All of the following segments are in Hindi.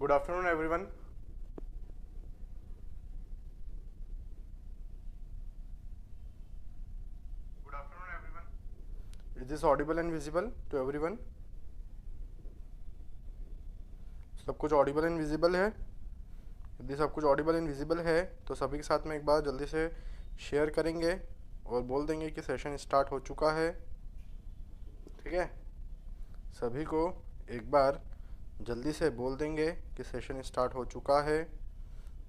Good afternoon, everyone. Good afternoon, everyone. Is this audible and visible to everyone? सब कुछ ऑडिबल एंड विजिबल है? यदि सब कुछ ऑडिबल एंड विजिबल है तो सभी के साथ में एक बार जल्दी से शेयर करेंगे और बोल देंगे कि सेशन स्टार्ट हो चुका है। ठीक है, सभी को एक बार जल्दी से बोल देंगे कि सेशन स्टार्ट हो चुका है।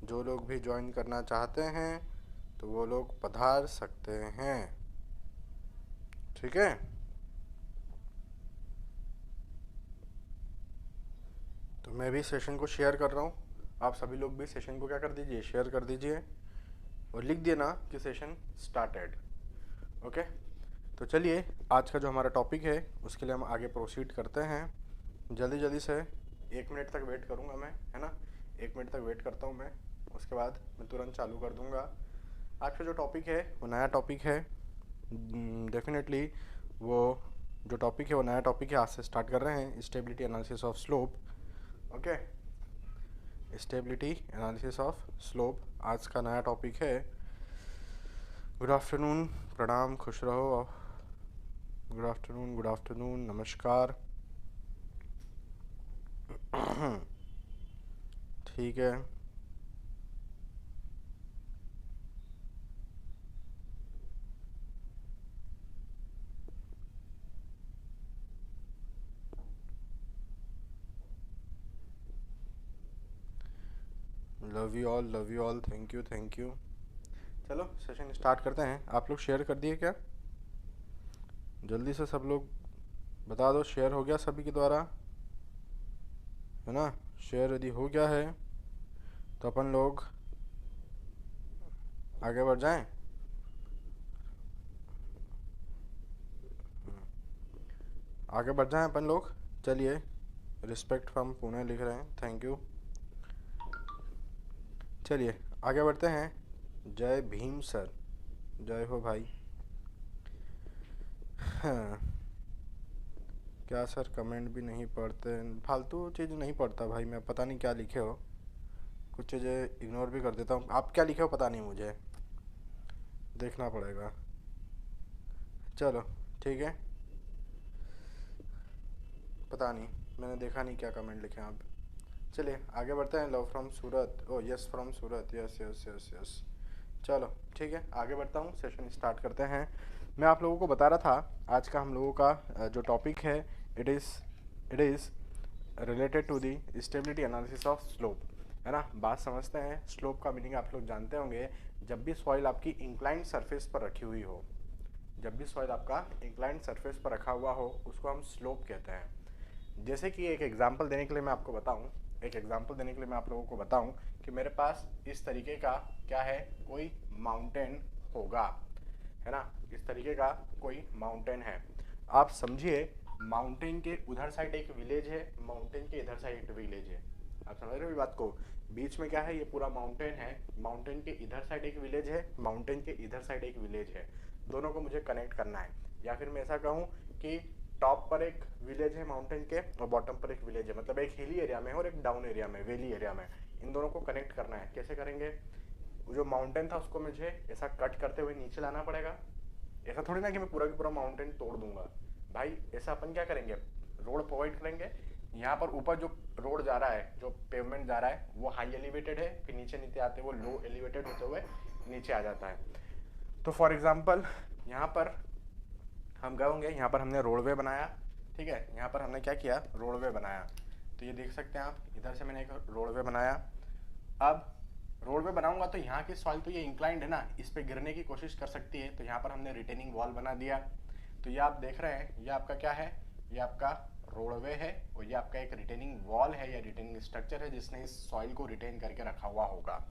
जो लोग भी ज्वाइन करना चाहते हैं तो वो लोग पधार सकते हैं। ठीक है, तो मैं भी सेशन को शेयर कर रहा हूँ। आप सभी लोग भी सेशन को क्या कर दीजिए, शेयर कर दीजिए और लिख दिए ना कि सेशन स्टार्टेड। ओके, तो चलिए आज का जो हमारा टॉपिक है उसके लिए हम आगे प्रोसीड करते हैं। जल्दी जल्दी से 1 मिनट तक वेट करूँगा मैं, है ना। 1 मिनट तक वेट करता हूँ मैं, उसके बाद मैं तुरंत चालू कर दूँगा। आज का जो टॉपिक है वो नया टॉपिक है। डेफिनेटली वो जो टॉपिक है वो नया टॉपिक है। आज से स्टार्ट कर रहे हैं, stability analysis of slope. Okay, stability analysis of slope आज का नया टॉपिक है। गुड आफ्टरनून, प्रणाम, खुश रहो। गुड आफ्टरनून, गुड आफ्टरनून, नमस्कार। ठीक है, love you all, love you all, thank you, thank you. चलो सेशन स्टार्ट करते हैं। आप लोग शेयर कर दिए क्या? जल्दी से सब लोग बता दो, शेयर हो गया सभी के द्वारा, है ना। शेयर यदि हो गया है तो अपन लोग आगे बढ़ जाएं। आगे बढ़ जाएं अपन लोग। चलिए, रिस्पेक्ट फ्रॉम पुणे लिख रहे हैं, थैंक यू। चलिए आगे बढ़ते हैं। जय भीम सर, जय हो भाई। हाँ, क्या सर कमेंट भी नहीं पढ़ते? फालतू चीज़ नहीं पढ़ता भाई मैं, पता नहीं क्या लिखे हो। कुछ चीज़ें इग्नोर भी कर देता हूँ। आप क्या लिखे हो पता नहीं, मुझे देखना पड़ेगा। चलो ठीक है, पता नहीं, मैंने देखा नहीं क्या कमेंट लिखे हैं आप। चलिए आगे बढ़ते हैं। Love from Surat, O yes from Surat, yes yes yes yes. चलो ठीक है, आगे बढ़ता हूँ, सेशन स्टार्ट करते हैं। मैं आप लोगों को बता रहा था आज का हम लोगों का जो टॉपिक है, it is related to the stability analysis of slope, है ना। बात समझते हैं। स्लोप का मीनिंग आप लोग जानते होंगे, जब भी सॉइल आपकी इंक्लाइंड सरफेस पर रखी हुई हो, जब भी सॉइल आपका इंक्लाइंड सरफेस पर रखा हुआ हो उसको हम स्लोप कहते हैं। जैसे कि एक एग्जांपल देने के लिए मैं आपको बताऊं, एक एग्जांपल देने के लिए मैं आप लोगों को बताऊं कि मेरे पास इस तरीके का क्या है, कोई माउंटेन होगा, है ना। इस तरीके का कोई माउंटेन है। आप समझिए, माउंटेन के उधर साइड एक विलेज है, माउंटेन के इधर साइड एक विलेज है। आप समझ रहे हो बात को? बीच में क्या है, ये पूरा माउंटेन है, माउंटेन के इधर साइड एक विलेज है, माउंटेन के इधर साइड एक विलेज है। दोनों को मुझे कनेक्ट करना है। या फिर मैं ऐसा कहूँ कि टॉप पर एक विलेज है माउंटेन के और बॉटम पर एक विलेज है, मतलब एक हिली एरिया में और एक डाउन एरिया में, वैली एरिया में। इन दोनों को कनेक्ट करना है। कैसे करेंगे? जो माउंटेन था उसको मुझे ऐसा कट करते हुए नीचे लाना पड़ेगा। ऐसा थोड़ी ना कि मैं पूरा की पूरा माउंटेन तोड़ दूंगा भाई। ऐसा अपन क्या करेंगे, रोड प्रोवाइड करेंगे। यहाँ पर ऊपर जो रोड जा रहा है, जो पेवमेंट जा रहा है वो हाई एलिवेटेड है, फिर नीचे नीचे आते वो लो एलिवेटेड होते हुए नीचे आ जाता है। तो फॉर एग्जाम्पल यहाँ पर हम गए होंगे, यहाँ पर हमने रोडवे बनाया, ठीक है। यहाँ पर हमने क्या किया, रोडवे बनाया। तो ये देख सकते हैं आप, इधर से मैंने एक रोडवे बनाया। अब रोडवे बनाऊंगा तो यहाँ की सॉइल तो ये इंक्लाइंड है ना, इस पे गिरने की कोशिश कर सकती है, तो यहाँ पर हमने रिटेनिंग वॉल बना दिया। तो ये आप देख रहे हैं, ये आपका क्या है, ये आपका रोडवे है और ये आपका एक रिटेनिंग वॉल है या रिटेनिंग स्ट्रक्चर है जिसने इस सॉइल को रिटेन करके रखा हुआ होगा।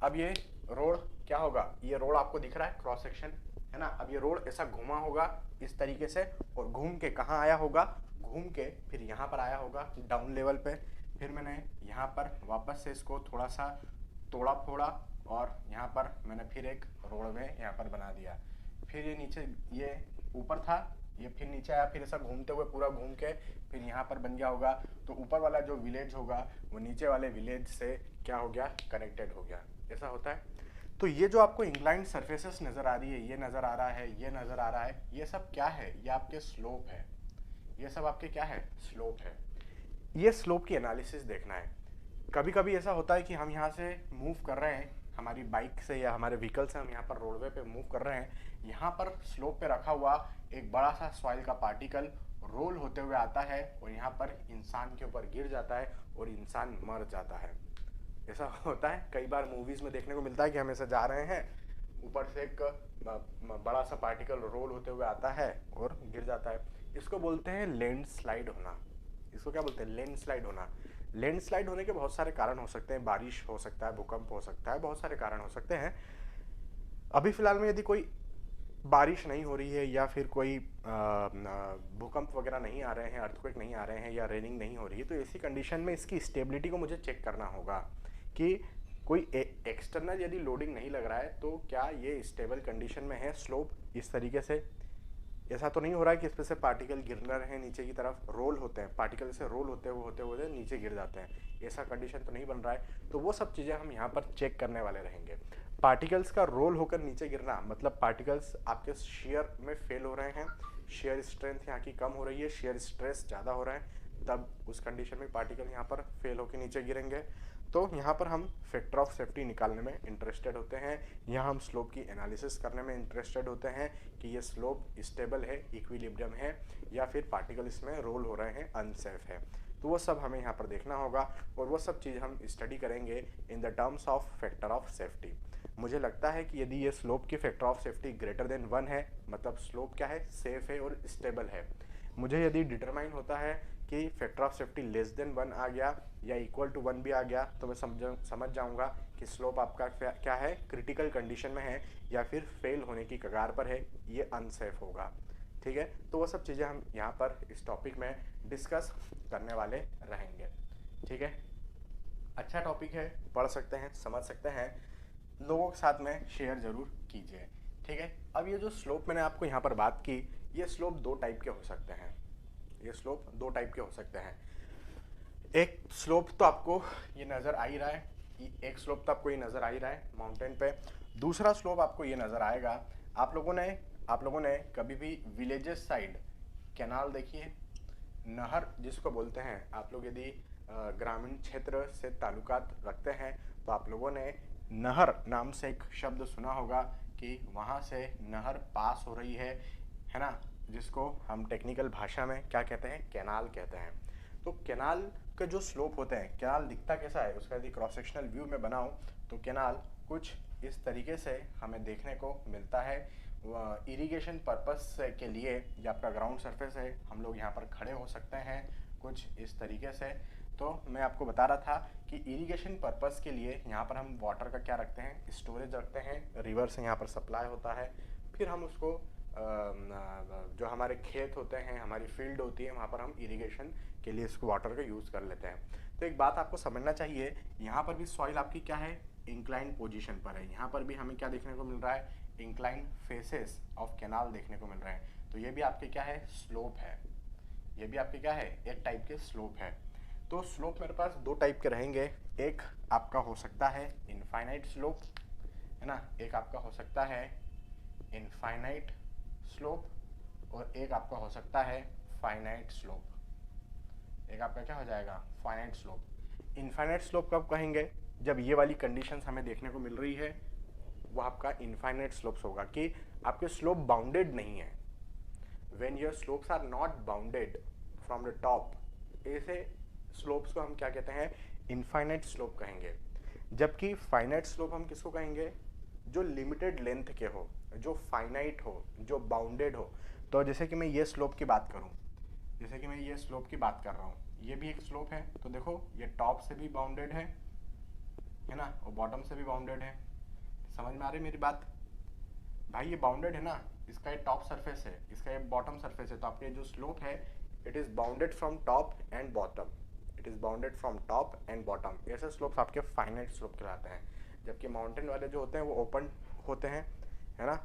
अब ये रोड क्या होगा, ये रोड आपको दिख रहा है क्रॉस सेक्शन, है ना। अब ये रोड ऐसा घुमा होगा इस तरीके से और घूम के कहाँ आया होगा, घूम के फिर यहाँ पर आया होगा डाउन लेवल पे। फिर मैंने यहाँ पर वापस से इसको थोड़ा सा तोड़ा फोड़ा और यहाँ पर मैंने फिर एक रोडवे यहाँ पर बना दिया। फिर ये नीचे, ये ऊपर था, ये फिर नीचे आया, फिर ऐसा घूमते हुए पूरा घूम के फिर यहाँ पर बन गया होगा। तो ऊपर वाला जो विलेज होगा वो नीचे वाले विलेज से क्या हो गया, कनेक्टेड हो गया। ऐसा होता है। तो ये जो आपको इंक्लाइंड सरफेसेस नज़र आ रही है, ये नज़र आ रहा है, ये नज़र आ रहा है, ये सब क्या है, ये आपके स्लोप है। ये सब आपके क्या है, स्लोप है। ये स्लोप की एनालिसिस देखना है। कभी कभी ऐसा होता है कि हम यहाँ से मूव कर रहे हैं हमारी बाइक से या हमारे व्हीकल से, हम यहाँ पर रोडवे पे मूव कर रहे हैं, यहाँ पर स्लोप पे रखा हुआ एक बड़ा सा सॉइल का पार्टिकल रोल होते हुए आता है और यहाँ पर इंसान के ऊपर गिर जाता है और इंसान मर जाता है। ऐसा होता है, कई बार मूवीज़ में देखने को मिलता है कि हम ऐसे जा रहे हैं, ऊपर से एक बड़ा सा पार्टिकल रोल होते हुए आता है और गिर जाता है। इसको बोलते हैं लैंडस्लाइड होना। इसको क्या बोलते हैं, लैंडस्लाइड होना। लैंडस्लाइड होने के बहुत सारे कारण हो सकते हैं, बारिश हो सकता है, भूकंप हो सकता है, बहुत सारे कारण हो सकते हैं। अभी फिलहाल में यदि कोई बारिश नहीं हो रही है या फिर कोई भूकंप वगैरह नहीं आ रहे हैं, अर्थक्वेक नहीं आ रहे हैं या रेनिंग नहीं हो रही है, तो ऐसी कंडीशन में इसकी स्टेबिलिटी को मुझे चेक करना होगा कि कोई एक्सटर्नल यदि लोडिंग नहीं लग रहा है तो क्या ये स्टेबल कंडीशन में है। स्लोप इस तरीके से, ऐसा तो नहीं हो रहा है कि इस पर से पार्टिकल गिर रहे हैं नीचे की तरफ, रोल होते हैं, पार्टिकल से रोल होते हुए नीचे गिर जाते हैं, ऐसा कंडीशन तो नहीं बन रहा है। तो वो सब चीज़ें हम यहाँ पर चेक करने वाले रहेंगे। पार्टिकल्स का रोल होकर नीचे गिरना मतलब पार्टिकल्स आपके शेयर में फेल हो रहे हैं, शेयर स्ट्रेंथ यहाँ की कम हो रही है, शेयर स्ट्रेस ज़्यादा हो रहा है, तब उस कंडीशन में पार्टिकल यहाँ पर फेल होकर नीचे गिरेंगे। तो यहाँ पर हम फैक्टर ऑफ सेफ्टी निकालने में इंटरेस्टेड होते हैं, यहाँ हम स्लोप की एनालिसिस करने में इंटरेस्टेड होते हैं कि ये स्लोप स्टेबल है, इक्विलिब्रियम है, या फिर पार्टिकल इसमें रोल हो रहे हैं, अनसेफ है। तो वो सब हमें यहाँ पर देखना होगा और वो सब चीज़ हम स्टडी करेंगे इन the terms of factor of safety. मुझे लगता है कि यदि ये स्लोप की factor of safety greater than 1 है, मतलब स्लोप क्या है, सेफ है और स्टेबल है। मुझे यदि डिटरमाइन होता है कि factor of safety less than 1 आ गया या इक्वल टू 1 भी आ गया, तो मैं समझ जाऊंगा कि स्लोप आपका क्या है, क्रिटिकल कंडीशन में है या फिर फेल होने की कगार पर है, ये अनसेफ होगा। ठीक है, तो वो सब चीज़ें हम यहाँ पर इस टॉपिक में डिस्कस करने वाले रहेंगे। ठीक है, अच्छा टॉपिक है, पढ़ सकते हैं, समझ सकते हैं, लोगों के साथ में शेयर ज़रूर कीजिए। ठीक है, अब ये जो स्लोप मैंने आपको यहाँ पर बात की, ये स्लोप दो टाइप के हो सकते हैं। ये स्लोप दो टाइप के हो सकते हैं। एक स्लोप तो आपको ये नज़र आ ही रहा है, एक स्लोप तो आपको ये नज़र आ ही रहा है माउंटेन पे। दूसरा स्लोप आपको ये नज़र आएगा, आप लोगों ने कभी भी विलेजेस साइड कैनाल देखी है, नहर जिसको बोलते हैं, आप लोग यदि ग्रामीण क्षेत्र से ताल्लुकात रखते हैं तो आप लोगों ने नहर नाम से एक शब्द सुना होगा कि वहाँ से नहर पास हो रही है ना, जिसको हम टेक्निकल भाषा में क्या कहते हैं, कैनाल कहते हैं। तो कैनाल के जो स्लोप होते हैं, कैनाल दिखता कैसा है, उसका यदि क्रॉस सेक्शनल व्यू में बनाऊं तो कैनाल कुछ इस तरीके से हमें देखने को मिलता है। इरिगेशन पर्पस के लिए, ये आपका ग्राउंड सरफेस है, हम लोग यहाँ पर खड़े हो सकते हैं कुछ इस तरीके से। तो मैं आपको बता रहा था कि इरिगेशन पर्पस के लिए यहाँ पर हम वाटर का क्या रखते हैं, स्टोरेज रखते हैं, रिवर से यहाँ पर सप्लाई होता है, फिर हम उसको जो हमारे खेत होते हैं, हमारी फील्ड होती है, वहाँ पर हम इरिगेशन के लिए इसको वाटर का यूज़ कर लेते हैं। तो एक बात आपको समझना चाहिए, यहाँ पर भी सॉइल आपकी क्या है, इंक्लाइन पोजीशन पर है। यहाँ पर भी हमें क्या देखने को मिल रहा है, इंक्लाइन फेसेस ऑफ कैनाल देखने को मिल रहे हैं। तो ये भी आपके क्या है, स्लोप है। ये भी आपके क्या है, एक टाइप के स्लोप है। तो स्लोप मेरे पास दो टाइप के रहेंगे, एक आपका हो सकता है इनफाइनाइट स्लोप, है ना, एक आपका हो सकता है इनफाइनाइट स्लोप, और एक आपका हो सकता है फाइनाइट स्लोप। एक आपका क्या हो जाएगा, फाइनाइट स्लोप। इनफाइनाइट स्लोप कब कहेंगे, जब ये वाली कंडीशंस हमें देखने को मिल रही है, वो आपका इनफाइनाइट स्लोप्स होगा कि आपके स्लोप बाउंडेड नहीं है। When your slopes are not bounded from the top, ऐसे स्लोप्स को हम क्या कहते हैं, इनफाइनाइट स्लोप कहेंगे। जबकि फाइनाइट स्लोप हम किसको कहेंगे, जो लिमिटेड लेंथ के हो, जो फाइनाइट हो, जो बाउंडेड हो। तो जैसे कि मैं ये स्लोप की बात करूं, जैसे कि मैं ये स्लोप की बात कर रहा हूँ, ये भी एक स्लोप है, तो देखो ये टॉप से भी बाउंडेड है ना, और बॉटम से भी बाउंडेड है। समझ में आ रही मेरी बात भाई, ये बाउंडेड है ना, इसका ये टॉप सरफेस है, इसका ये बॉटम सरफेस है, तो आपके जो स्लोप है it is bounded from top and bottom, it is bounded from top and bottom. ऐसे स्लोप्स आपके फाइनाइट स्लोप कहलाते हैं। जबकि माउंटेन वाले जो होते हैं वो ओपन होते हैं, है ना,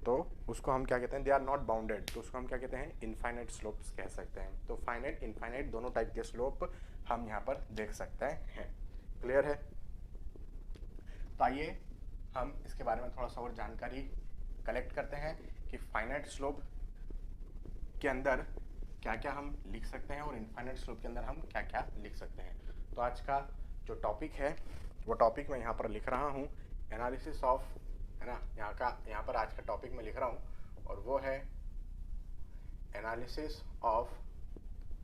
तो उसको हम क्या कहते हैं, दे आर नॉट बाउंडेड, तो उसको हम क्या कहते हैं, इनफाइनाइट स्लोप्स कह सकते हैं। तो फाइनाइट इनफाइनाइट दोनों टाइप के स्लोप हम यहाँ पर देख सकते हैं। क्लियर है? तो आइए हम इसके बारे में थोड़ा सा और जानकारी कलेक्ट करते हैं कि फाइनाइट स्लोप के अंदर क्या क्या हम लिख सकते हैं और इनफाइनाइट स्लोप के अंदर हम क्या क्या लिख सकते हैं। तो आज का जो टॉपिक है वो टॉपिक मैं यहाँ पर लिख रहा हूँ एनालिसिस ऑफ, है ना, यहाँ पर आज का टॉपिक मैं लिख रहा हूँ और वो है एनालिसिस ऑफ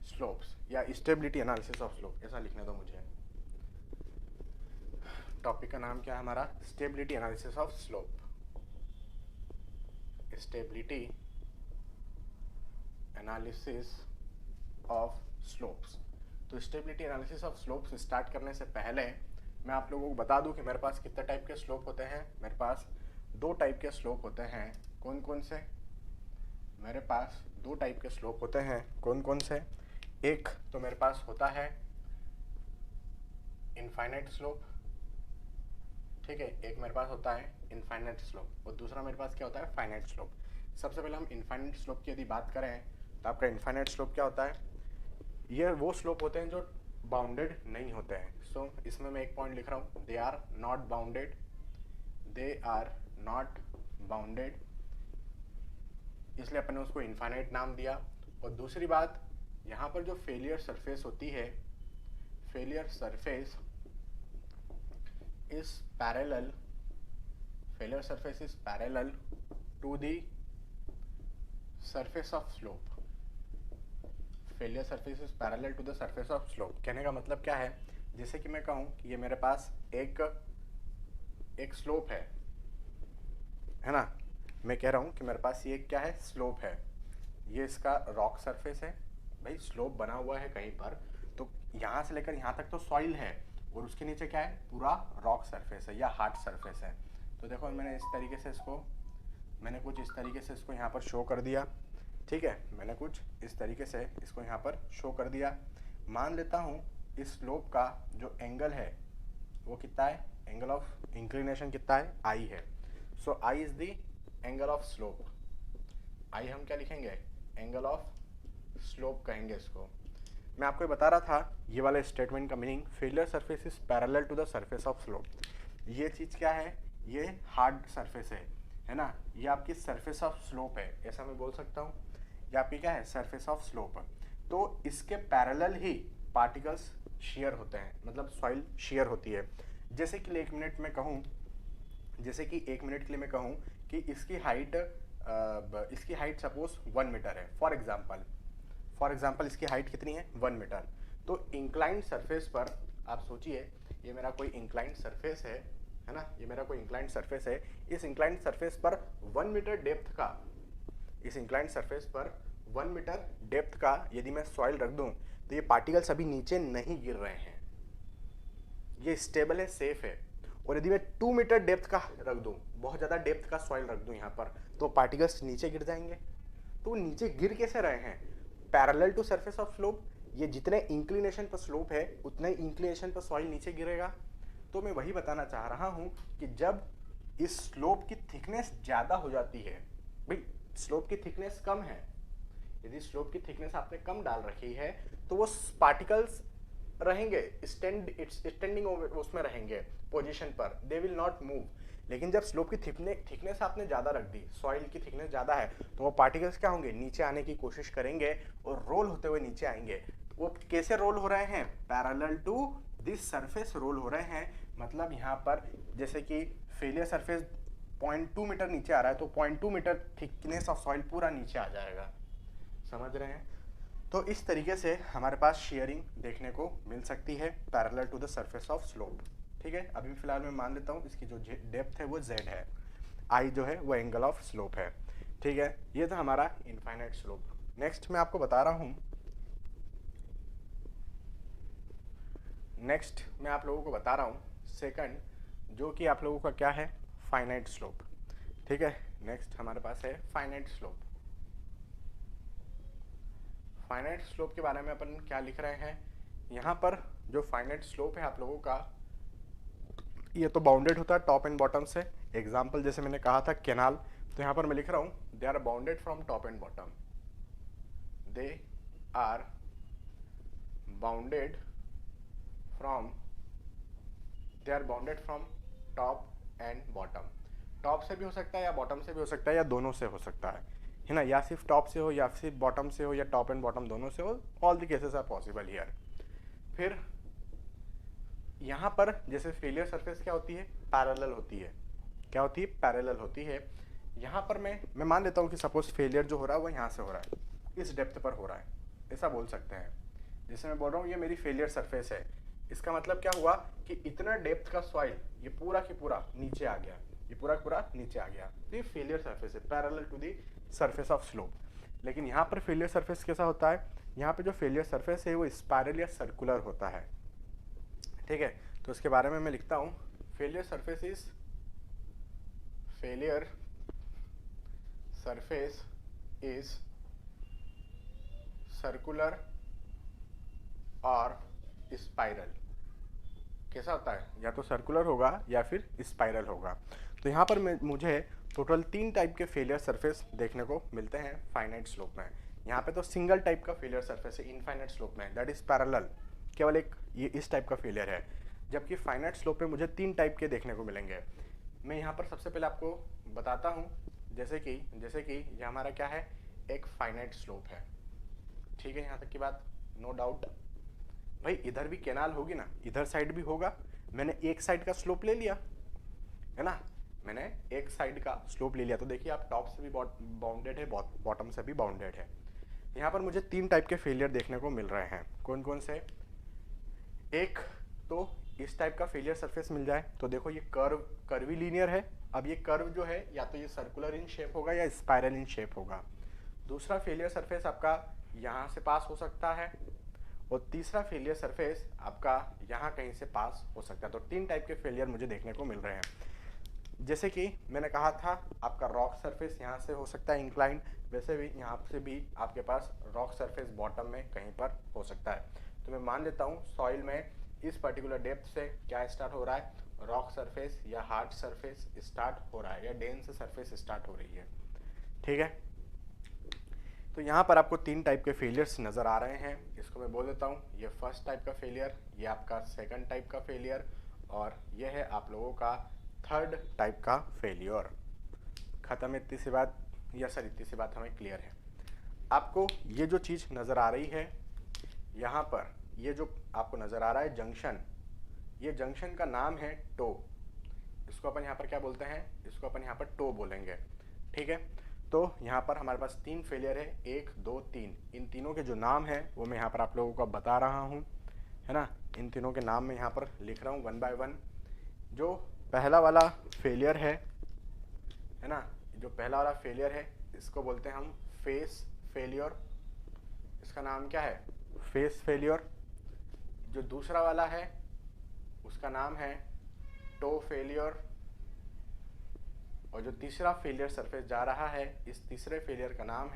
स्लोप्स या स्टेबिलिटी एनालिसिस ऑफ स्लोप, ऐसा लिखने दो मुझे। टॉपिक का नाम क्या है हमारा, stability analysis of slope, stability analysis of slopes. तो stability analysis of slopes start करने से पहले मैं आप लोगों को बता दूं कि मेरे पास कितने टाइप के स्लोप होते हैं। मेरे पास 2 टाइप के स्लोप होते हैं। कौन कौन से? मेरे पास 2 टाइप के स्लोप होते हैं। कौन कौन से? एक तो मेरे पास होता है इनफाइनाइट स्लोप, ठीक है, एक मेरे पास होता है इनफाइनाइट स्लोप और दूसरा मेरे पास क्या होता है, फाइनाइट स्लोप। सबसे पहले हम इनफाइनाइट स्लोप की यदि बात करें तो आपका इनफाइनाइट स्लोप क्या होता है, ये वो स्लोप होते हैं जो बाउंडेड नहीं होते हैं। सो इसमें मैं एक पॉइंट लिख रहा हूँ, they are not bounded, they are not bounded, इसलिए अपन ने उसको इनफाइनाइट नाम दिया। और दूसरी बात, यहाँ पर जो फेलियर सरफेस होती है, failure surface is parallel, failure surface is parallel to the surface of slope, failure surface is parallel to the surface of slope। कहने का मतलब क्या है, जैसे कि मैं कहूँ कि ये मेरे पास एक स्लोप है ना, मैं कह रहा हूँ कि मेरे पास ये क्या है, स्लोप है, ये इसका रॉक सरफेस है। भाई स्लोप बना हुआ है कहीं पर, तो यहाँ से लेकर यहाँ तक तो सॉइल है और उसके नीचे क्या है, पूरा रॉक सरफेस है या हार्ड सरफेस है। तो देखो मैंने इस तरीके से इसको, मैंने कुछ इस तरीके से इसको यहाँ पर शो कर दिया, ठीक है, मैंने कुछ इस तरीके से इसको यहाँ पर शो कर दिया। मान लेता हूँ इस स्लोप का जो एंगल है वो कितना है, एंगल ऑफ इंक्लिनेशन कितना है, आई है। So I is the angle of slope, I हम क्या लिखेंगे, एंगल ऑफ स्लोप कहेंगे इसको। मैं आपको बता रहा था ये वाले स्टेटमेंट का meaning, failure surface is parallel to the surface of slope. ये चीज़ क्या है, ये हार्ड सरफेस है ना, ये आपकी सरफेस ऑफ स्लोप है, ऐसा मैं बोल सकता हूँ। ये आपकी क्या है, सरफेस ऑफ स्लोप। तो इसके पैरेलल ही पार्टिकल्स शेयर होते हैं, मतलब सॉइल शेयर होती है। जैसे कि 1 मिनट में कहूँ, जैसे कि 1 मिनट के लिए मैं कहूँ कि इसकी हाइट सपोज 1 मीटर है, फॉर एग्जाम्पल इसकी हाइट कितनी है, 1 मीटर। तो इंक्लाइंड सरफेस पर आप सोचिए, ये मेरा कोई इंक्लाइंड सरफेस है ना, ये मेरा कोई इंक्लाइंड सरफेस है। इस इंक्लाइंड सरफेस पर 1 मीटर डेप्थ का, इस इंक्लाइंड सरफेस पर 1 मीटर डेप्थ का यदि मैं सॉइल रख दूं तो ये पार्टिकल्स अभी नीचे नहीं गिर रहे हैं, ये स्टेबल है, सेफ है। और यदि मैं 2 मीटर डेप्थ का रख दूं, बहुत ज़्यादा डेप्थ का सॉइल रख दूं यहाँ पर, तो पार्टिकल्स नीचे गिर जाएंगे। तो नीचे गिर कैसे रहे हैं, parallel to surface of slope, ये जितने इंक्लिनेशन पर स्लोप है उतने इंक्लिनेशन पर सॉइल नीचे गिरेगा। तो मैं वही बताना चाह रहा हूँ कि जब इस स्लोप की थिकनेस ज़्यादा हो जाती है, भाई स्लोप की थिकनेस कम है, यदि स्लोप की थिकनेस आपने कम डाल रखी है तो वो पार्टिकल्स रहेंगे स्टैंडिंग उसमें रहेंगे पोजीशन पर, दे विल नॉट मूव। लेकिन जब स्लोप की थिकनेस आपने ज़्यादा रख दी, सॉइल की थिकनेस ज़्यादा है, तो वो पार्टिकल्स क्या होंगे, नीचे आने की कोशिश करेंगे और रोल होते हुए नीचे आएंगे। तो वो कैसे रोल हो रहे हैं, parallel to this surface roll हो रहे हैं। मतलब यहाँ पर जैसे कि फेलियर सरफेस 0.2 मीटर नीचे आ रहा है, तो 0.2 मीटर थिकनेस ऑफ सॉइल पूरा नीचे आ जाएगा, समझ रहे हैं। तो इस तरीके से हमारे पास शेयरिंग देखने को मिल सकती है parallel to the surface of slope, ठीक है। अभी फिलहाल मैं मान लेता हूँ इसकी जो डेप्थ है वो z है, i जो है वो एंगल ऑफ स्लोप है, ठीक है। ये था हमारा इनफाइनाइट स्लोप। नेक्स्ट मैं आपको बता रहा हूँ, नेक्स्ट मैं आप लोगों को बता रहा हूँ सेकंड, जो कि आप लोगों का क्या है, फाइनाइट स्लोप, ठीक है। नेक्स्ट हमारे पास है फाइनाइट स्लोप। फाइनाइट स्लोप के बारे में अपन क्या लिख रहे हैं, यहाँ पर जो फाइनाइट स्लोप है आप लोगों का, ये तो बाउंडेड होता है टॉप एंड बॉटम से। एग्जाम्पल जैसे मैंने कहा था कैनाल, तो तो यहाँ पर मैं लिख रहा हूँ they are bounded from top and bottom, they are bounded from they are bounded from top and bottom. Top से भी हो सकता है या बॉटम से भी हो सकता है या दोनों से हो सकता है ना, या सिर्फ टॉप से हो या सिर्फ बॉटम से हो या टॉप एंड बॉटम दोनों से हो, all the cases are possible here. फिर यहाँ पर जैसे फेलियर सरफेस क्या होती है, पैरेलल होती है। क्या होती है, पैरेलल होती है। यहाँ पर मैं मान लेता हूँ कि सपोज फेलियर जो हो रहा है वो यहाँ से हो रहा है, इस डेप्थ पर हो रहा है, ऐसा बोल सकते हैं। जैसे मैं बोल रहा हूँ ये मेरी फेलियर सरफेस है, इसका मतलब क्या हुआ कि इतना डेप्थ का सॉइल ये पूरा की पूरा नीचे आ गया, ये पूरा का पूरा नीचे आ गया, तो ये फेलियर सरफेस है, parallel to the surface of slope. लेकिन यहाँ पर फेलियर सरफेस कैसा होता है, यहाँ पे जो फेलियर सरफेस है वो स्पाइरल या सर्कुलर होता है। ठीक है, तो इसके बारे में मैं लिखता हूँ failure surface is failure surface is circular और स्पाइरल। कैसा होता है, या तो सर्कुलर होगा या फिर स्पाइरल होगा। तो यहाँ पर मुझे टोटल 3 टाइप के फेलियर सरफेस देखने को मिलते हैं फाइनाइट स्लोप में। यहाँ पे तो सिंगल टाइप का फेलियर सरफेस है इनफाइनाइट स्लोप में, दैट इज पैरेलल, केवल एक ये इस टाइप का फेलियर है। जबकि फाइनाइट स्लोप में मुझे 3 टाइप के देखने को मिलेंगे। मैं यहाँ पर सबसे पहले आपको बताता हूँ, जैसे कि ये हमारा क्या है, एक फाइनाइट स्लोप है। ठीक है, यहाँ तक की बात नो डाउट। भाई इधर भी कैनाल होगी ना, इधर साइड भी होगा। मैंने एक साइड का स्लोप ले लिया है ना, मैंने एक साइड का स्लोप ले लिया, तो देखिए आप टॉप से भी बाउंडेड है, बॉटम से भी बाउंडेड है। यहाँ पर मुझे 3 टाइप के फेलियर देखने को मिल रहे हैं। कौन कौन से, एक तो इस टाइप का फेलियर सरफेस मिल जाए, तो देखो ये कर्वी लीनियर है। अब ये कर्व जो है या तो ये सर्कुलर इन शेप होगा या स्पाइरल इन शेप होगा। दूसरा फेलियर सरफेस आपका यहाँ से पास हो सकता है, और तीसरा फेलियर सरफेस आपका यहाँ कहीं से पास हो सकता है। तो 3 टाइप के फेलियर मुझे देखने को मिल रहे हैं। जैसे कि मैंने कहा था आपका रॉक सरफेस यहाँ से हो सकता है इंक्लाइंड, वैसे भी यहाँ से भी आपके पास रॉक सरफेस बॉटम में कहीं पर हो सकता है। तो मैं मान लेता हूँ सॉइल में इस पर्टिकुलर डेप्थ से क्या स्टार्ट हो रहा है, रॉक सरफेस या हार्ड सरफेस स्टार्ट हो रहा है, या डेंस सरफेस स्टार्ट हो रही है। ठीक है, तो यहाँ पर आपको 3 टाइप के फेलियर्स नज़र आ रहे हैं। इसको मैं बोल देता हूँ, ये फर्स्ट टाइप का फेलियर, ये आपका सेकंड टाइप का फेलियर, और ये है आप लोगों का थर्ड टाइप का फेलियर। ख़त्म, इतनी सी बात, या सर इतनी सी बात हमें क्लियर है। आपको ये जो चीज़ नज़र आ रही है यहाँ पर, ये जो आपको नज़र आ रहा है जंक्शन, ये जंक्शन का नाम है टो। इसको अपन यहाँ पर क्या बोलते हैं, इसको अपन यहाँ पर टो बोलेंगे। ठीक है, तो यहाँ पर हमारे पास 3 फेलियर है, 1 2 3। इन तीनों के जो नाम है वो मैं यहाँ पर आप लोगों को बता रहा हूँ, है ना। इन तीनों के नाम मैं यहाँ पर लिख रहा हूँ 1 बाय 1। जो पहला वाला फेलियर है ना, जो पहला वाला फेलियर है इसको बोलते हैं हम फेस फेलियर। इसका नाम क्या है, फेस फेलियर। जो दूसरा वाला है उसका नाम है टो फेलियर। और जो तीसरा फेलियर सरफेस जा रहा है, इस तीसरे फेलियर का नाम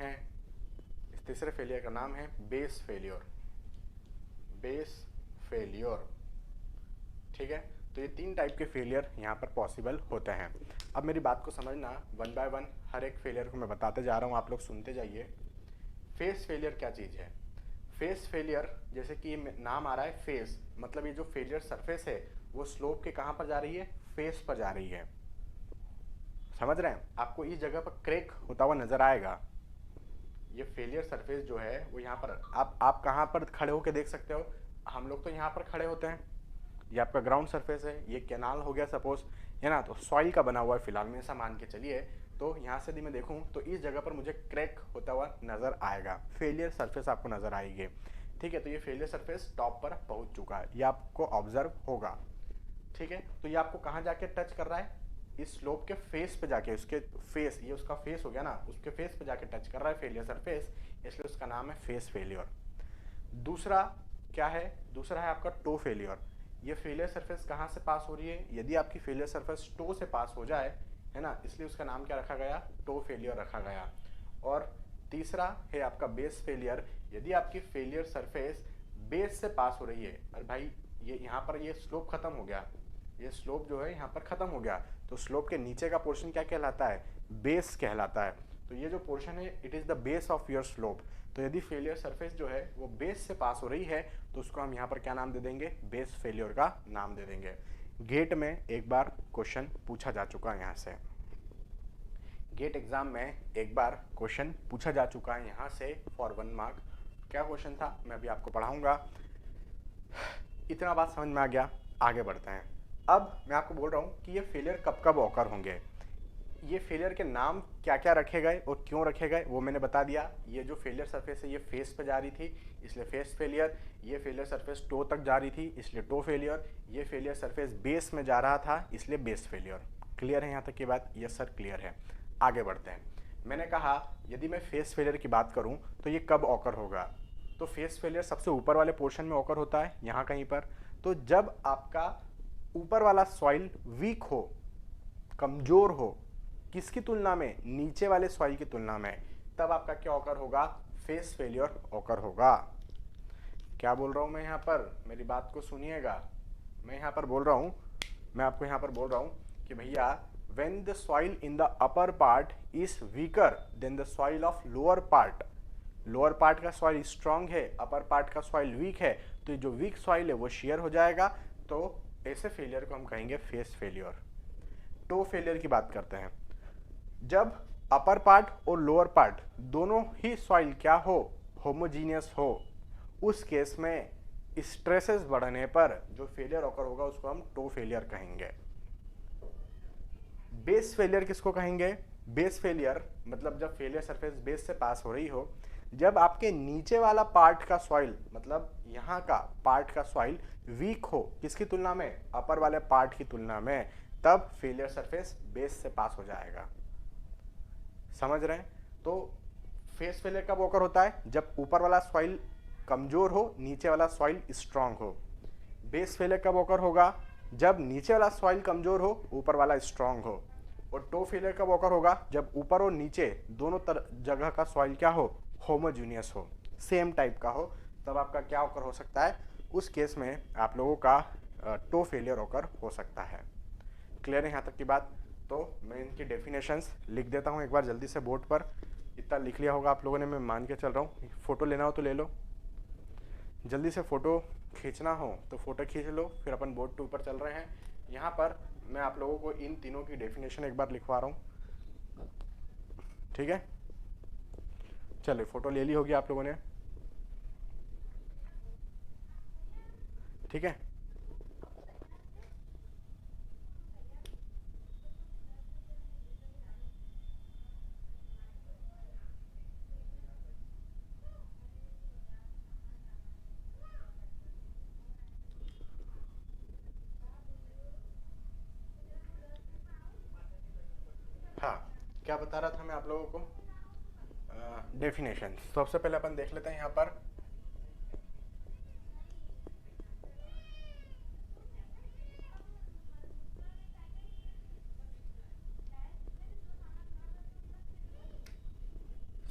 है बेस फेलियर, बेस फेलियर। ठीक है, तो ये 3 टाइप के फेलियर यहाँ पर पॉसिबल होते हैं। अब मेरी बात को समझना, 1 बाय 1 हर एक फेलियर को मैं बताते जा रहा हूँ, आप लोग सुनते जाइए। फेस फेलियर क्या चीज़ है, फेस फेलियर जैसे कि ये नाम आ रहा है फेस, मतलब ये जो फेलियर सरफेस है वो स्लोप के कहाँ पर जा रही है, फेस पर जा रही है। समझ रहे हैं, आपको इस जगह पर क्रैक होता हुआ नजर आएगा। ये फेलियर सरफेस जो है वो यहाँ पर आप कहाँ पर खड़े होकर देख सकते हो, हम लोग तो यहाँ पर खड़े होते हैं। ये आपका ग्राउंड सरफेस है, ये कैनाल हो गया सपोज, है ना, तो सॉइल का बना हुआ है फिलहाल में, ऐसा मान के चलिए। तो यहाँ से यदि मैं देखूँ तो इस जगह पर मुझे क्रैक होता हुआ नजर आएगा, फेलियर सरफेस आपको नजर आएगी। ठीक है, तो ये फेलियर सरफेस टॉप पर पहुँच चुका है, ये आपको ऑब्जर्व होगा। ठीक है, तो ये आपको कहाँ जाके टच कर रहा है, इस स्लोप के फेस पे जाके, उसके फेस, ये उसका फेस हो गया ना, उसके फेस पे जाके टच कर रहा है फेलियर सरफेस, इसलिए उसका नाम है फेस फेलियर। दूसरा क्या है, दूसरा है आपका टो फेलियर। ये फेलियर सरफेस कहाँ से पास हो रही है, यदि आपकी फेलियर सरफेस टो से पास हो जाए, है ना, इसलिए उसका नाम क्या रखा गया, टो फेलियर रखा गया। और तीसरा है आपका बेस फेलियर। यदि आपकी फेलियर सरफेस बेस से पास हो रही है, अरे भाई ये यहाँ पर ये स्लोप खत्म हो गया, ये स्लोप जो है यहाँ पर खत्म हो गया, तो स्लोप के नीचे का पोर्शन क्या कहलाता है, बेस कहलाता है। तो ये जो पोर्शन है it is the base of your slope. तो यदि फेलियर सरफेस जो है वो बेस से पास हो रही है तो उसको हम यहाँ पर क्या नाम दे देंगे, बेस फेलियर का नाम दे देंगे। गेट में एक बार क्वेश्चन पूछा जा चुका है, यहाँ से गेट एग्जाम में एक बार क्वेश्चन पूछा जा चुका है यहाँ से फॉर 1 मार्क। क्या क्वेश्चन था मैं अभी आपको पढ़ाऊंगा। इतना बात समझ में आ गया, आगे बढ़ते हैं। अब मैं आपको बोल रहा हूँ कि ये फेलियर कब कब ऑकर होंगे, ये फेलियर के नाम क्या क्या रखे गए और क्यों रखे गए वो मैंने बता दिया। ये जो फेलियर सरफेस है ये फेस पे जा रही थी इसलिए फेस फेलियर, ये फेलियर सरफेस टो तक जा रही थी इसलिए टो फेलियर, ये फेलियर सरफेस बेस में जा रहा था इसलिए बेस फेलियर। क्लियर है यहाँ तक की बात? यस सर क्लियर है। आगे बढ़ते हैं। मैंने कहा यदि मैं फेस फेलियर की बात करूँ तो ये कब ऑकर होगा, तो फेस फेलियर सबसे ऊपर वाले पोर्शन में ऑकर होता है यहाँ कहीं पर। तो जब आपका ऊपर वाला सॉइल वीक हो, कमजोर हो, किसकी तुलना में, नीचे वाले सॉइल की तुलना में, तब आपका क्या ऑकर होगा, फेस फेलियर ऑकर होगा। क्या बोल रहा हूं मैं यहाँ पर, मेरी बात को सुनिएगा। मैं यहाँ पर बोल रहा हूँ, मैं आपको यहाँ पर बोल रहा हूँ कि भैया when the soil in the upper part is weaker than the soil of lower part, lower part का सॉइल स्ट्रांग है, अपर पार्ट का सॉइल वीक है, तो जो वीक सॉइल है वो शेयर हो जाएगा। तो ऐसे फेलियर को हम कहेंगे फेस फेलियर। टो फेलियर की बात करते हैं। जब अपर पार्ट और लोअर पार्ट दोनों ही सॉइल क्या हो, होमोजीनियस हो, उस केस में स्ट्रेसेस बढ़ने पर जो फेलियर ऑकर होगा उसको हम टो फेलियर कहेंगे। बेस फेलियर किसको कहेंगे, बेस फेलियर मतलब जब फेलियर सरफेस बेस से पास हो रही हो, जब आपके नीचे वाला पार्ट का सॉइल मतलब यहाँ का पार्ट का सॉइल वीक हो, किसकी तुलना में, अपर वाले पार्ट की तुलना में, तब फेलियर सरफेस बेस से पास हो जाएगा। समझ रहे हैं? तो फेस फेलियर कब ऑकर होता है, जब ऊपर वाला सॉइल कमजोर हो, नीचे वाला सॉइल स्ट्रांग हो। बेस फेलियर कब ऑकर होगा, जब नीचे वाला सॉइल कमजोर हो, ऊपर वाला स्ट्रांग हो। और टो फेलियर कब ऑकर होगा, जब ऊपर और नीचे दोनों जगह का सॉइल क्या हो, होमोजीनियस हो, सेम टाइप का हो, तब आपका क्या ऑकर हो सकता है, उस केस में आप लोगों का टो फेलियर ऑकर हो सकता है। क्लियर है यहाँ तक की बात? तो मैं इनकी डेफिनेशंस लिख देता हूँ एक बार जल्दी से बोर्ड पर। इतना लिख लिया होगा आप लोगों ने, मैं मान के चल रहा हूँ। फोटो लेना हो तो ले लो, जल्दी से फोटो खींचना हो तो फोटो खींच लो, फिर अपन बोर्ड के ऊपर चल रहे हैं। यहाँ पर मैं आप लोगों को इन तीनों की डेफिनेशन एक बार लिखवा रहा हूँ, ठीक है? चलिए फोटो ले ली होगी आप लोगों ने, ठीक है? हाँ, क्या बता रहा था मैं आप लोगों को, डेफिनेशन। सबसे पहले अपन देख लेते हैं यहाँ पर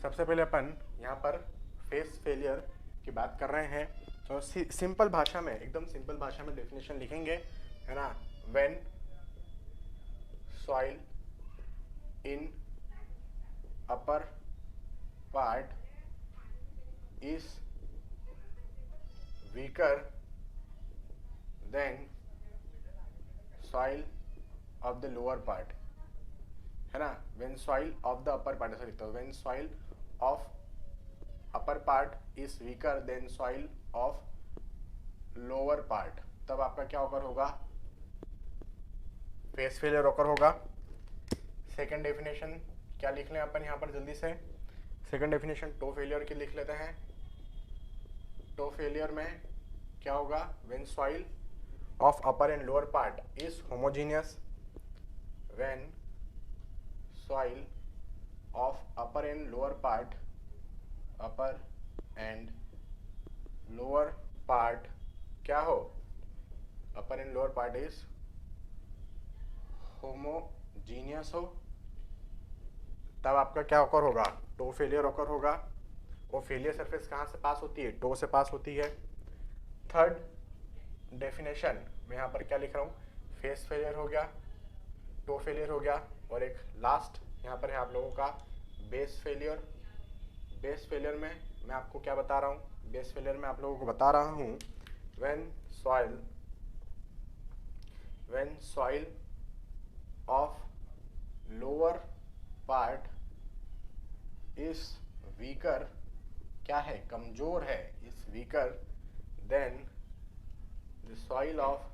सबसे पहले अपन यहाँ पर फेस फेलियर की बात कर रहे हैं। तो सिंपल भाषा में, एकदम सिंपल भाषा में डेफिनेशन लिखेंगे, है ना। When soil in upper part is weaker than soil of the lower part, है ना। when soil of the upper part, ऐसा लिखता हूँ, when soil of upper part is weaker than soil of lower part, तब आपका क्या ऑकर होगा, फेस फेलियर ऑकर होगा। सेकंड डेफिनेशन क्या लिख लें अपन यहाँ पर जल्दी से, सेकंड डेफिनेशन टो फेलियर की लिख लेते हैं। टो फेलियर में क्या होगा, when soil of upper and lower part is homogeneous, when soil of upper and lower part, upper and lower part क्या हो, upper and lower part is homogeneous हो, तब आपका क्या ऑकर होगा, टो फेलियर ऑकर होगा। और फेलियर सरफेस कहाँ से पास होती है, टो से पास होती है। थर्ड डेफिनेशन मैं यहाँ पर क्या लिख रहा हूँ, फेस फेलियर हो गया। टो फेलियर हो गया, और एक लास्ट यहाँ पर है आप लोगों का बेस फेलियर। बेस फेलियर में मैं आपको क्या बता रहा हूँ, बेस फेलियर में आप लोगों को बता रहा हूँ when soil of lower part is weaker, क्या है, कमजोर है, is weaker then the soil of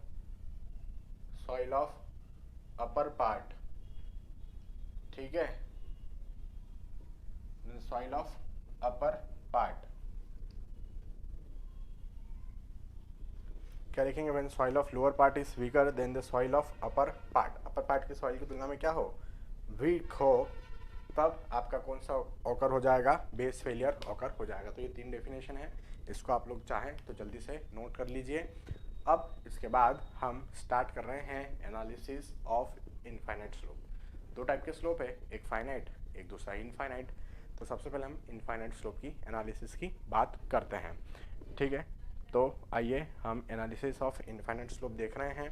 upper part, ठीक है, सॉइल ऑफ अपर पार्ट। क्या लिखेंगे, when soil of lower part is weaker then the soil of upper part, upper part की सॉइल की तुलना में क्या हो, वीक हो, तब आपका कौन सा ऑकर हो जाएगा, बेस फेलियर ऑकर हो जाएगा। तो ये 3 डेफिनेशन है, इसको आप लोग चाहें तो जल्दी से नोट कर लीजिए। अब इसके बाद हम स्टार्ट कर रहे हैं analysis of infinite slope. 2 type के स्लोप है, एक फाइनाइट, एक दूसरा इनफाइनाइट। तो सबसे पहले हम इनफाइनाइट स्लोप की एनालिसिस की बात करते हैं, ठीक है। तो आइए हम एनालिसिस ऑफ इनफाइनाइट स्लोप देख रहे हैं,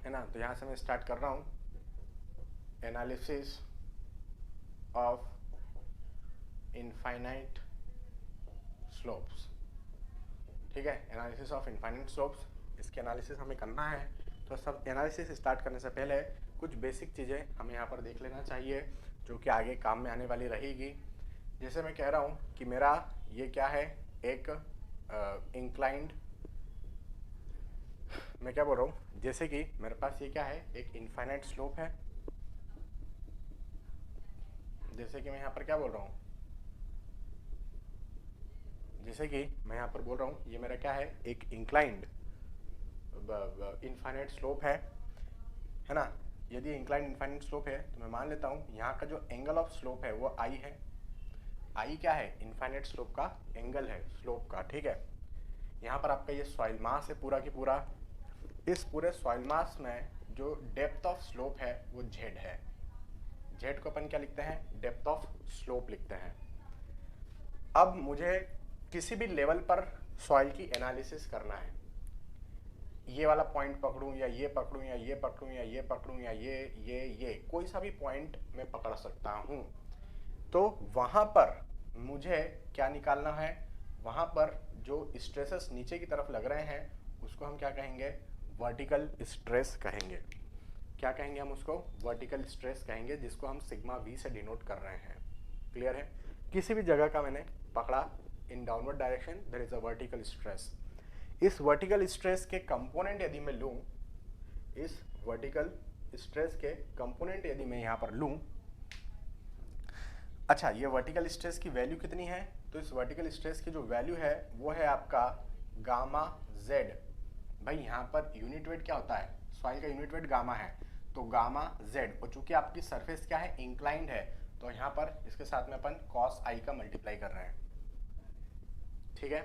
है ना। तो यहाँ से मैं स्टार्ट कर रहा हूँ एनालिसिस ऑफ इनफाइनाइट स्लोप्स, ठीक है। एनालिसिस ऑफ इनफाइनाइट स्लोप्स, इसकी एनालिसिस हमें करना है। तो सब एनालिसिस स्टार्ट करने से पहले कुछ बेसिक चीज़ें हमें यहाँ पर देख लेना चाहिए, जो कि आगे काम में आने वाली रहेगी। जैसे मैं कह रहा हूँ कि मेरा ये क्या है, एक इंक्लाइंड, मैं क्या बोल रहा हूँ, जैसे कि मेरे पास ये क्या है, एक इनफाइनाइट स्लोप है। जैसे कि मैं यहाँ पर क्या बोल रहा हूँ, जैसे कि मैं यहाँ पर बोल रहा हूँ, ये मेरा क्या है, एक इंक्लाइंड इनफाइनाइट स्लोप है ना। यदि इंक्लाइंड इनफाइनाइट स्लोप है तो मैं मान लेता हूँ यहाँ का जो एंगल ऑफ स्लोप है वो आई है। आई क्या है, इनफाइनाइट स्लोप का एंगल है स्लोप का, ठीक है। यहाँ पर आपका ये सॉइल मास है पूरा की पूरा। इस पूरे सॉइल मास में जो डेप्थ ऑफ स्लोप है वो जेड है। जेड को अपन क्या लिखते हैं, डेप्थ ऑफ स्लोप लिखते हैं। अब मुझे किसी भी लेवल पर सॉइल की एनालिसिस करना है, ये वाला पॉइंट पकड़ूं या ये पकड़ूं या ये पकड़ूं या ये पकड़ूं या ये कोई सा भी पॉइंट मैं पकड़ सकता हूं। तो वहां पर मुझे क्या निकालना है, वहां पर जो स्ट्रेसेस नीचे की तरफ लग रहे हैं उसको हम क्या कहेंगे, वर्टिकल स्ट्रेस कहेंगे। क्या कहेंगे हम उसको, वर्टिकल स्ट्रेस कहेंगे, जिसको हम सिग्मा वी से डिनोट कर रहे हैं। क्लियर है। किसी भी जगह का मैंने पकड़ा in downward direction, there is a vertical stress. इस वर्टिकल स्ट्रेस के कंपोनेंट यदि मैं लूं, इस वर्टिकल स्ट्रेस के कंपोनेंट यदि मैं यहां पर लूं, अच्छा ये वर्टिकल स्ट्रेस की वैल्यू कितनी है, तो इस वर्टिकल स्ट्रेस की जो वैल्यू है वो है आपका गामा जेड। भाई यहाँ पर यूनिट वेट क्या होता है, सॉइल का यूनिट वेट गामा है, तो गामा जेड। और चूंकि आपकी सरफेस क्या है, इंक्लाइंड है, तो यहाँ पर इसके साथ में अपन कॉस आई का मल्टीप्लाई कर रहे हैं, ठीक है।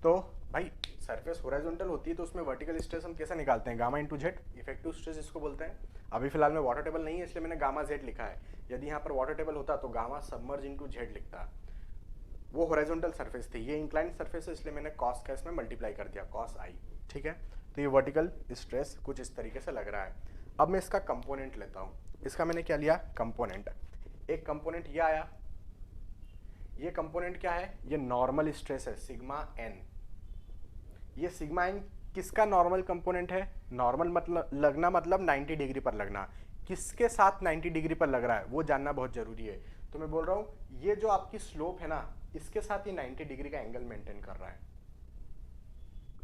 तो भाई सरफेस हॉरिजॉन्टल होती है तो उसमें वर्टिकल स्ट्रेस हम कैसे निकालते हैं, gamma into Z, effective stress इसको बोलते हैं। अभी फिलहाल में वाटर टेबल नहीं है इसलिए मैंने गामा जेड लिखा है। यदि यहाँ पर वाटर टेबल होता तो गामा सबमर्ज इंटू जेड लिखता। वो हॉरिजॉन्टल सरफेस थी, ये इंक्लाइंड सरफेस है, इसलिए मैंने कॉस का इसमें मल्टीप्लाई कर दिया, कॉस आई, ठीक है। तो ये वर्टिकल स्ट्रेस कुछ इस तरीके से लग रहा है। अब मैं इसका कंपोनेंट लेता हूँ। इसका मैंने क्या लिया, कंपोनेंट। एक कंपोनेंट ये आया, ये कंपोनेंट क्या है, ये नॉर्मल स्ट्रेस है सिग्मा एन। ये सिग्मा एन किसका नॉर्मल कंपोनेंट है, नॉर्मल मतलब लगना मतलब 90 डिग्री पर लगना। किसके साथ 90 डिग्री पर लग रहा है वो जानना बहुत जरूरी है। तो मैं बोल रहा हूँ ये जो आपकी स्लोप है ना, इसके साथ ये 90 डिग्री का एंगल मेंटेन कर रहा है।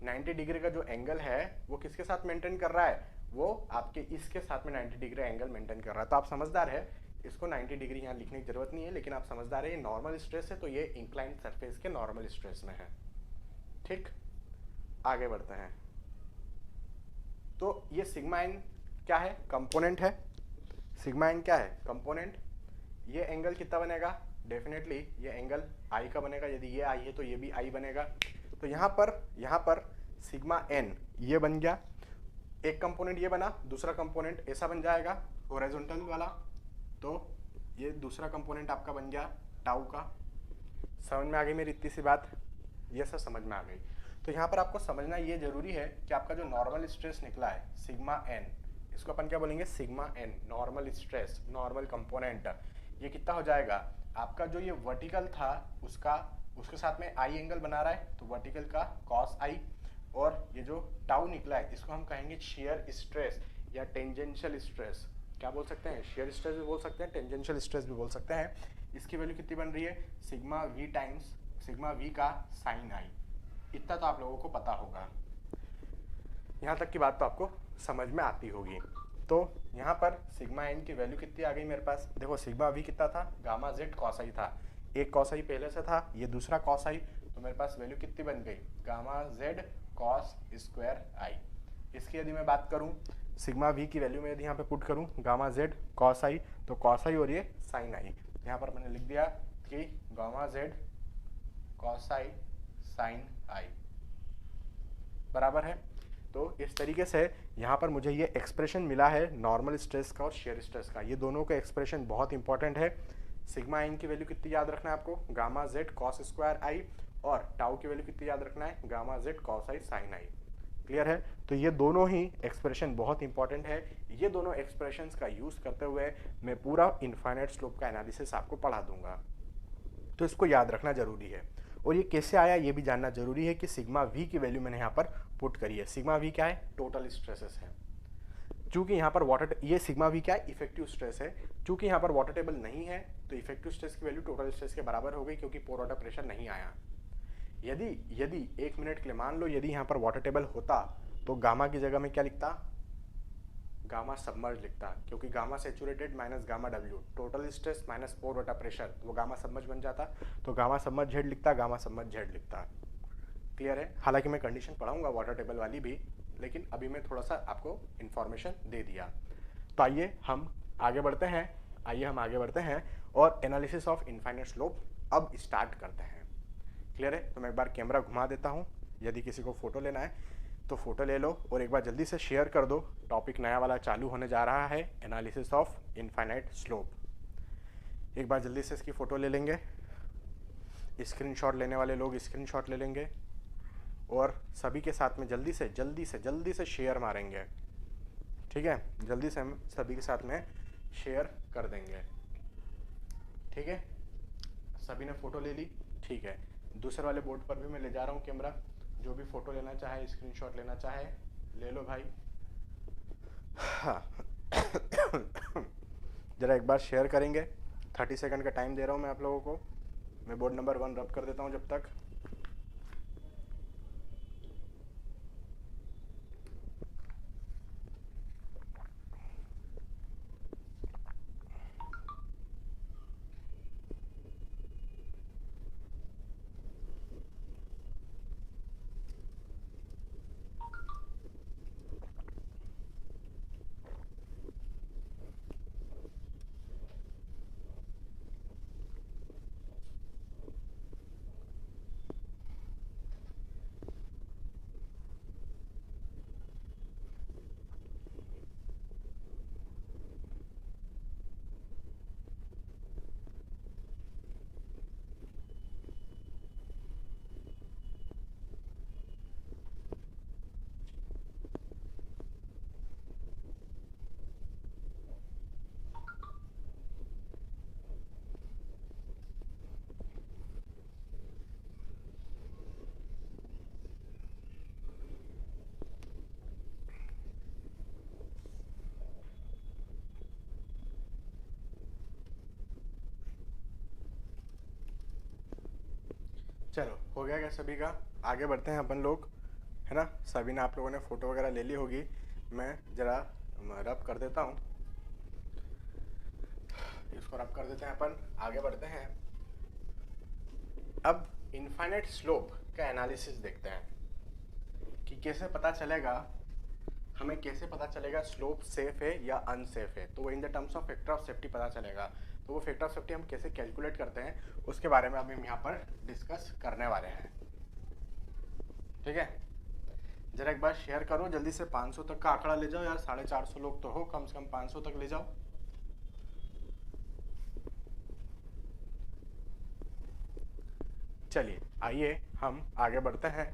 90 डिग्री का जो एंगल है वो किसके साथ मेंटेन कर रहा है, वो आपके इसके साथ में 90 डिग्री एंगल मेंटेन कर रहा है। तो आप समझदार है, इसको 90 डिग्री यहाँ लिखने की जरूरत नहीं है, लेकिन आप समझदार है ये नॉर्मल स्ट्रेस है, तो ये इंक्लाइंड सरफेस के नॉर्मल स्ट्रेस में है, ठीक। आगे बढ़ते हैं। तो ये सिग्मा एन क्या है, कंपोनेंट है। सिग्मा एन क्या है, कंपोनेंट। ये एंगल कितना बनेगा, डेफिनेटली ये एंगल आई का बनेगा। यदि ये आई है तो ये भी आई बनेगा। तो यहाँ पर सिग्मा एन ये बन गया, एक कंपोनेंट ये बना, दूसरा कंपोनेंट ऐसा बन जाएगा हॉरिजॉन्टल वाला। तो ये दूसरा कंपोनेंट आपका बन गया टाउ का। समझ में आ गई मेरी इतनी सी बात, ये सब समझ में आ गई। तो यहाँ पर आपको समझना ये जरूरी है कि आपका जो नॉर्मल स्ट्रेस निकला है सिग्मा एन, इसको अपन क्या बोलेंगे, sigma N, normal stress, normal component. ये कितना हो जाएगा आपका, जो ये वर्टिकल था उसका, उसके साथ में आई एंगल बना रहा है तो वर्टिकल का कॉस आई, और ये जो टाउ निकला है इसको हम कहेंगे शेयर स्ट्रेस या टेंजेंशियल स्ट्रेस। क्या बोल सकते हैं, शेयर स्ट्रेस भी बोल सकते हैं, टेंजेंशियल स्ट्रेस भी बोल सकते हैं। इसकी वैल्यू कितनी बन रही है, sigma we times sigma we का साइन आई। इतना तो आप लोगों को पता होगा, यहाँ तक की बात तो आपको समझ में आती होगी। तो यहाँ पर सिग्मा एन की वैल्यू कितनी आ गई मेरे पास, देखो सिग्मा वी कितना था, गामा जेड कॉस आई था, एक कॉस आई पहले से था, ये दूसरा कॉस आई, तो मेरे पास वैल्यू कितनी बन गई, गामा जेड कॉस स्क्वायर आई। इसकी यदि मैं बात करूँ, सिग्मा वी की वैल्यू में यदि यहाँ पे पुट करूँ गामा जेड कॉस आई, तो कॉस आई और ये साइन आई, यहाँ पर मैंने लिख दिया कि gamma Z cos I sign आई बराबर है। तो इस तरीके से यहाँ पर मुझे ये एक्सप्रेशन मिला है नॉर्मल स्ट्रेस का और शेयर स्ट्रेस का। ये दोनों का एक्सप्रेशन बहुत इंपॉर्टेंट है। सिग्मा एन की वैल्यू कितनी याद रखना है आपको, गामा जेड कॉस स्क्वायर आई, और टाउ की वैल्यू कितनी याद रखना है, gamma Z cos I sign I. Clear है। तो ये दोनों ही एक्सप्रेशन बहुत इंपॉर्टेंट है। ये दोनों एक्सप्रेशंस का यूज़ करते हुए मैं पूरा इनफाइनाइट स्लोप का एनालिसिस आपको पढ़ा दूंगा, तो इसको याद रखना जरूरी है। और ये कैसे आया ये भी जानना जरूरी है कि सिग्मा वी की वैल्यू मैंने यहाँ पर पुट करी है। सिग्मा वी क्या है, टोटल स्ट्रेसेस है। चूंकि यहाँ पर वाटर, ये सिग्मा वी क्या है, इफेक्टिव स्ट्रेस है। चूंकि यहाँ पर वाटर टेबल नहीं है तो इफेक्टिव स्ट्रेस की वैल्यू टोटल स्ट्रेस के बराबर हो गई, क्योंकि पोर वाटर प्रेशर नहीं आया। यदि एक मिनट के लिए मान लो यदि यहाँ पर वाटर टेबल होता तो गामा की जगह में क्या लिखता, गामा सबमर्ज लिखता, क्योंकि gamma saturated minus gamma W, total stress minus पोर वाटर प्रेशर, वो गामा सबमर्ज बन जाता, तो गामा सबमर्ज जेड लिखता, गामा सबमर्ज जेड लिखता। क्लियर है। हालांकि मैं कंडीशन पढ़ाऊंगा वाटर टेबल वाली भी, लेकिन अभी मैं थोड़ा सा आपको इन्फॉर्मेशन दे दिया। तो आइए हम आगे बढ़ते हैं और एनालिसिस ऑफ इनफाइनाइट स्लोप अब स्टार्ट करते हैं। क्लियर है। तो मैं एक बार कैमरा घुमा देता हूँ, यदि किसी को फोटो लेना है तो फोटो ले लो, और एक बार जल्दी से शेयर कर दो। टॉपिक नया वाला चालू होने जा रहा है, एनालिसिस ऑफ इनफाइनाइट स्लोप। एक बार जल्दी से इसकी फोटो ले लेंगे, स्क्रीनशॉट लेने वाले लोग स्क्रीनशॉट ले लेंगे, और सभी के साथ में जल्दी से शेयर मारेंगे। ठीक है, जल्दी से हम सभी के साथ में शेयर कर देंगे। ठीक है, सभी ने फोटो ले ली। ठीक है, दूसरे वाले बोर्ड पर भी मैं ले जा रहा हूँ कैमरा, जो भी फोटो लेना चाहे, स्क्रीनशॉट लेना चाहे ले लो भाई। हाँ जरा एक बार शेयर करेंगे। 30 सेकंड का टाइम दे रहा हूँ मैं आप लोगों को। मैं बोर्ड नंबर 1 रब कर देता हूँ जब तक। चलो हो गया क्या सभी का, आगे बढ़ते हैं अपन लोग, है ना। सभी ने, आप लोगों ने फ़ोटो वगैरह ले ली होगी। मैं ज़रा रब कर देता हूँ, इसको रब कर देते हैं अपन, आगे बढ़ते हैं। अब इनफाइनाइट स्लोप का एनालिसिस देखते हैं कि कैसे पता चलेगा, हमें कैसे पता चलेगा स्लोप सेफ है या अनसेफ है। तो वो इन the terms of factor of safety पता चलेगा। तो वो फैक्टर ऑफ सेफ्टी हम कैसे कैलकुलेट करते हैं उसके बारे में अभी हम यहाँ पर डिस्कस करने वाले हैं। ठीक है, जरा एक बार शेयर करो जल्दी से। 500 तक का आंकड़ा ले जाओ यार, 450 लोग तो हो, कम से कम 500 तक ले जाओ। चलिए आइए हम आगे बढ़ते हैं।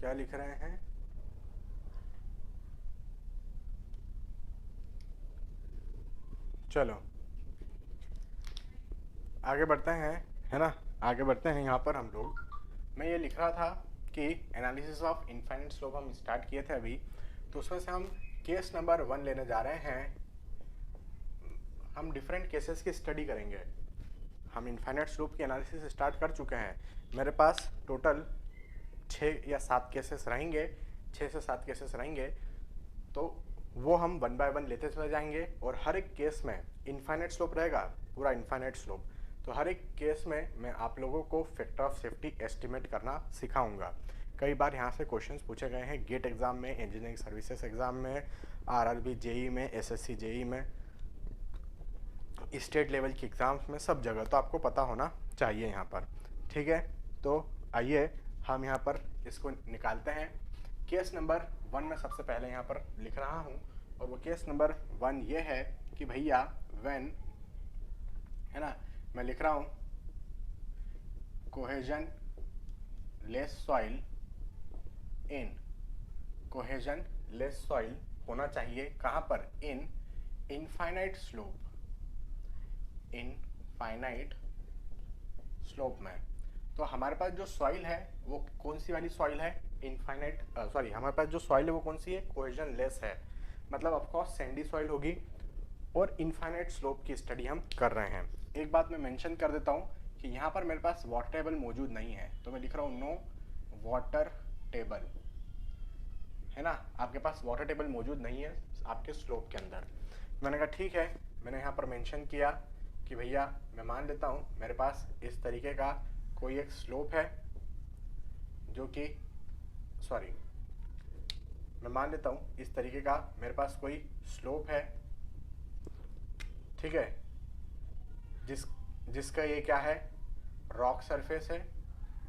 क्या लिख रहे हैं? चलो आगे बढ़ते हैं, है ना, आगे बढ़ते हैं। यहाँ पर हम लोग, मैं ये लिख रहा था कि एनालिसिस ऑफ इनफाइनाइट स्लोप हम स्टार्ट किए थे अभी, तो उसमें से हम केस नंबर 1 लेने जा रहे हैं। हम डिफरेंट केसेस की स्टडी करेंगे। हम इनफाइनाइट स्लोप की एनालिसिस स्टार्ट कर चुके हैं। मेरे पास टोटल 6 या 7 केसेस रहेंगे, 6 से 7 केसेस रहेंगे, तो वो हम 1 बाय 1 लेते चले जाएंगे और हर एक केस में इनफाइनाइट स्लोप रहेगा, पूरा इनफाइनाइट स्लोप। तो हर एक केस में मैं आप लोगों को फैक्टर ऑफ सेफ्टी एस्टिमेट करना सिखाऊंगा। कई बार यहाँ से क्वेश्चंस पूछे गए हैं गेट एग्ज़ाम में, इंजीनियरिंग सर्विसेज एग्ज़ाम में, आरआरबी जेई में, एसएससी जेई में, स्टेट लेवल की एग्ज़ाम्स में, सब जगह तो आपको पता होना चाहिए यहाँ पर। ठीक है, तो आइए हम यहाँ पर इसको निकालते हैं। केस नंबर 1 में सबसे पहले यहाँ पर लिख रहा हूँ, और वो केस नंबर 1 ये है कि भैया व्हेन, है ना, मैं लिख रहा हूँ cohesion less soil in, cohesion less soil होना चाहिए कहाँ पर? इन इनफाइनाइट स्लोप, इनफाइनाइट स्लोप में। तो हमारे पास जो सॉइल है वो कौन सी वाली सॉइल है? इनफाइनाइट, सॉरी, हमारे पास जो सॉइल है वो कौन सी है? कोहेजन लेस है, मतलब ऑफकोर्स सैंडी सॉइल होगी, और इनफाइनाइट स्लोप की स्टडी हम कर रहे हैं। एक बात मैं मेंशन कर देता हूँ कि यहाँ पर मेरे पास वाटर टेबल मौजूद नहीं है, तो मैं लिख रहा हूँ नो वाटर टेबल, है ना, आपके पास वाटर टेबल मौजूद नहीं है आपके स्लोप के अंदर। मैंने कहा ठीक है, मैंने यहाँ पर मेंशन किया कि भैया मैं मान लेता हूँ मेरे पास इस तरीके का कोई एक स्लोप है, जो कि, सॉरी, मैं मान लेता हूँ इस तरीके का मेरे पास कोई स्लोप है, ठीक है, जिसका ये क्या है? रॉक सरफेस है,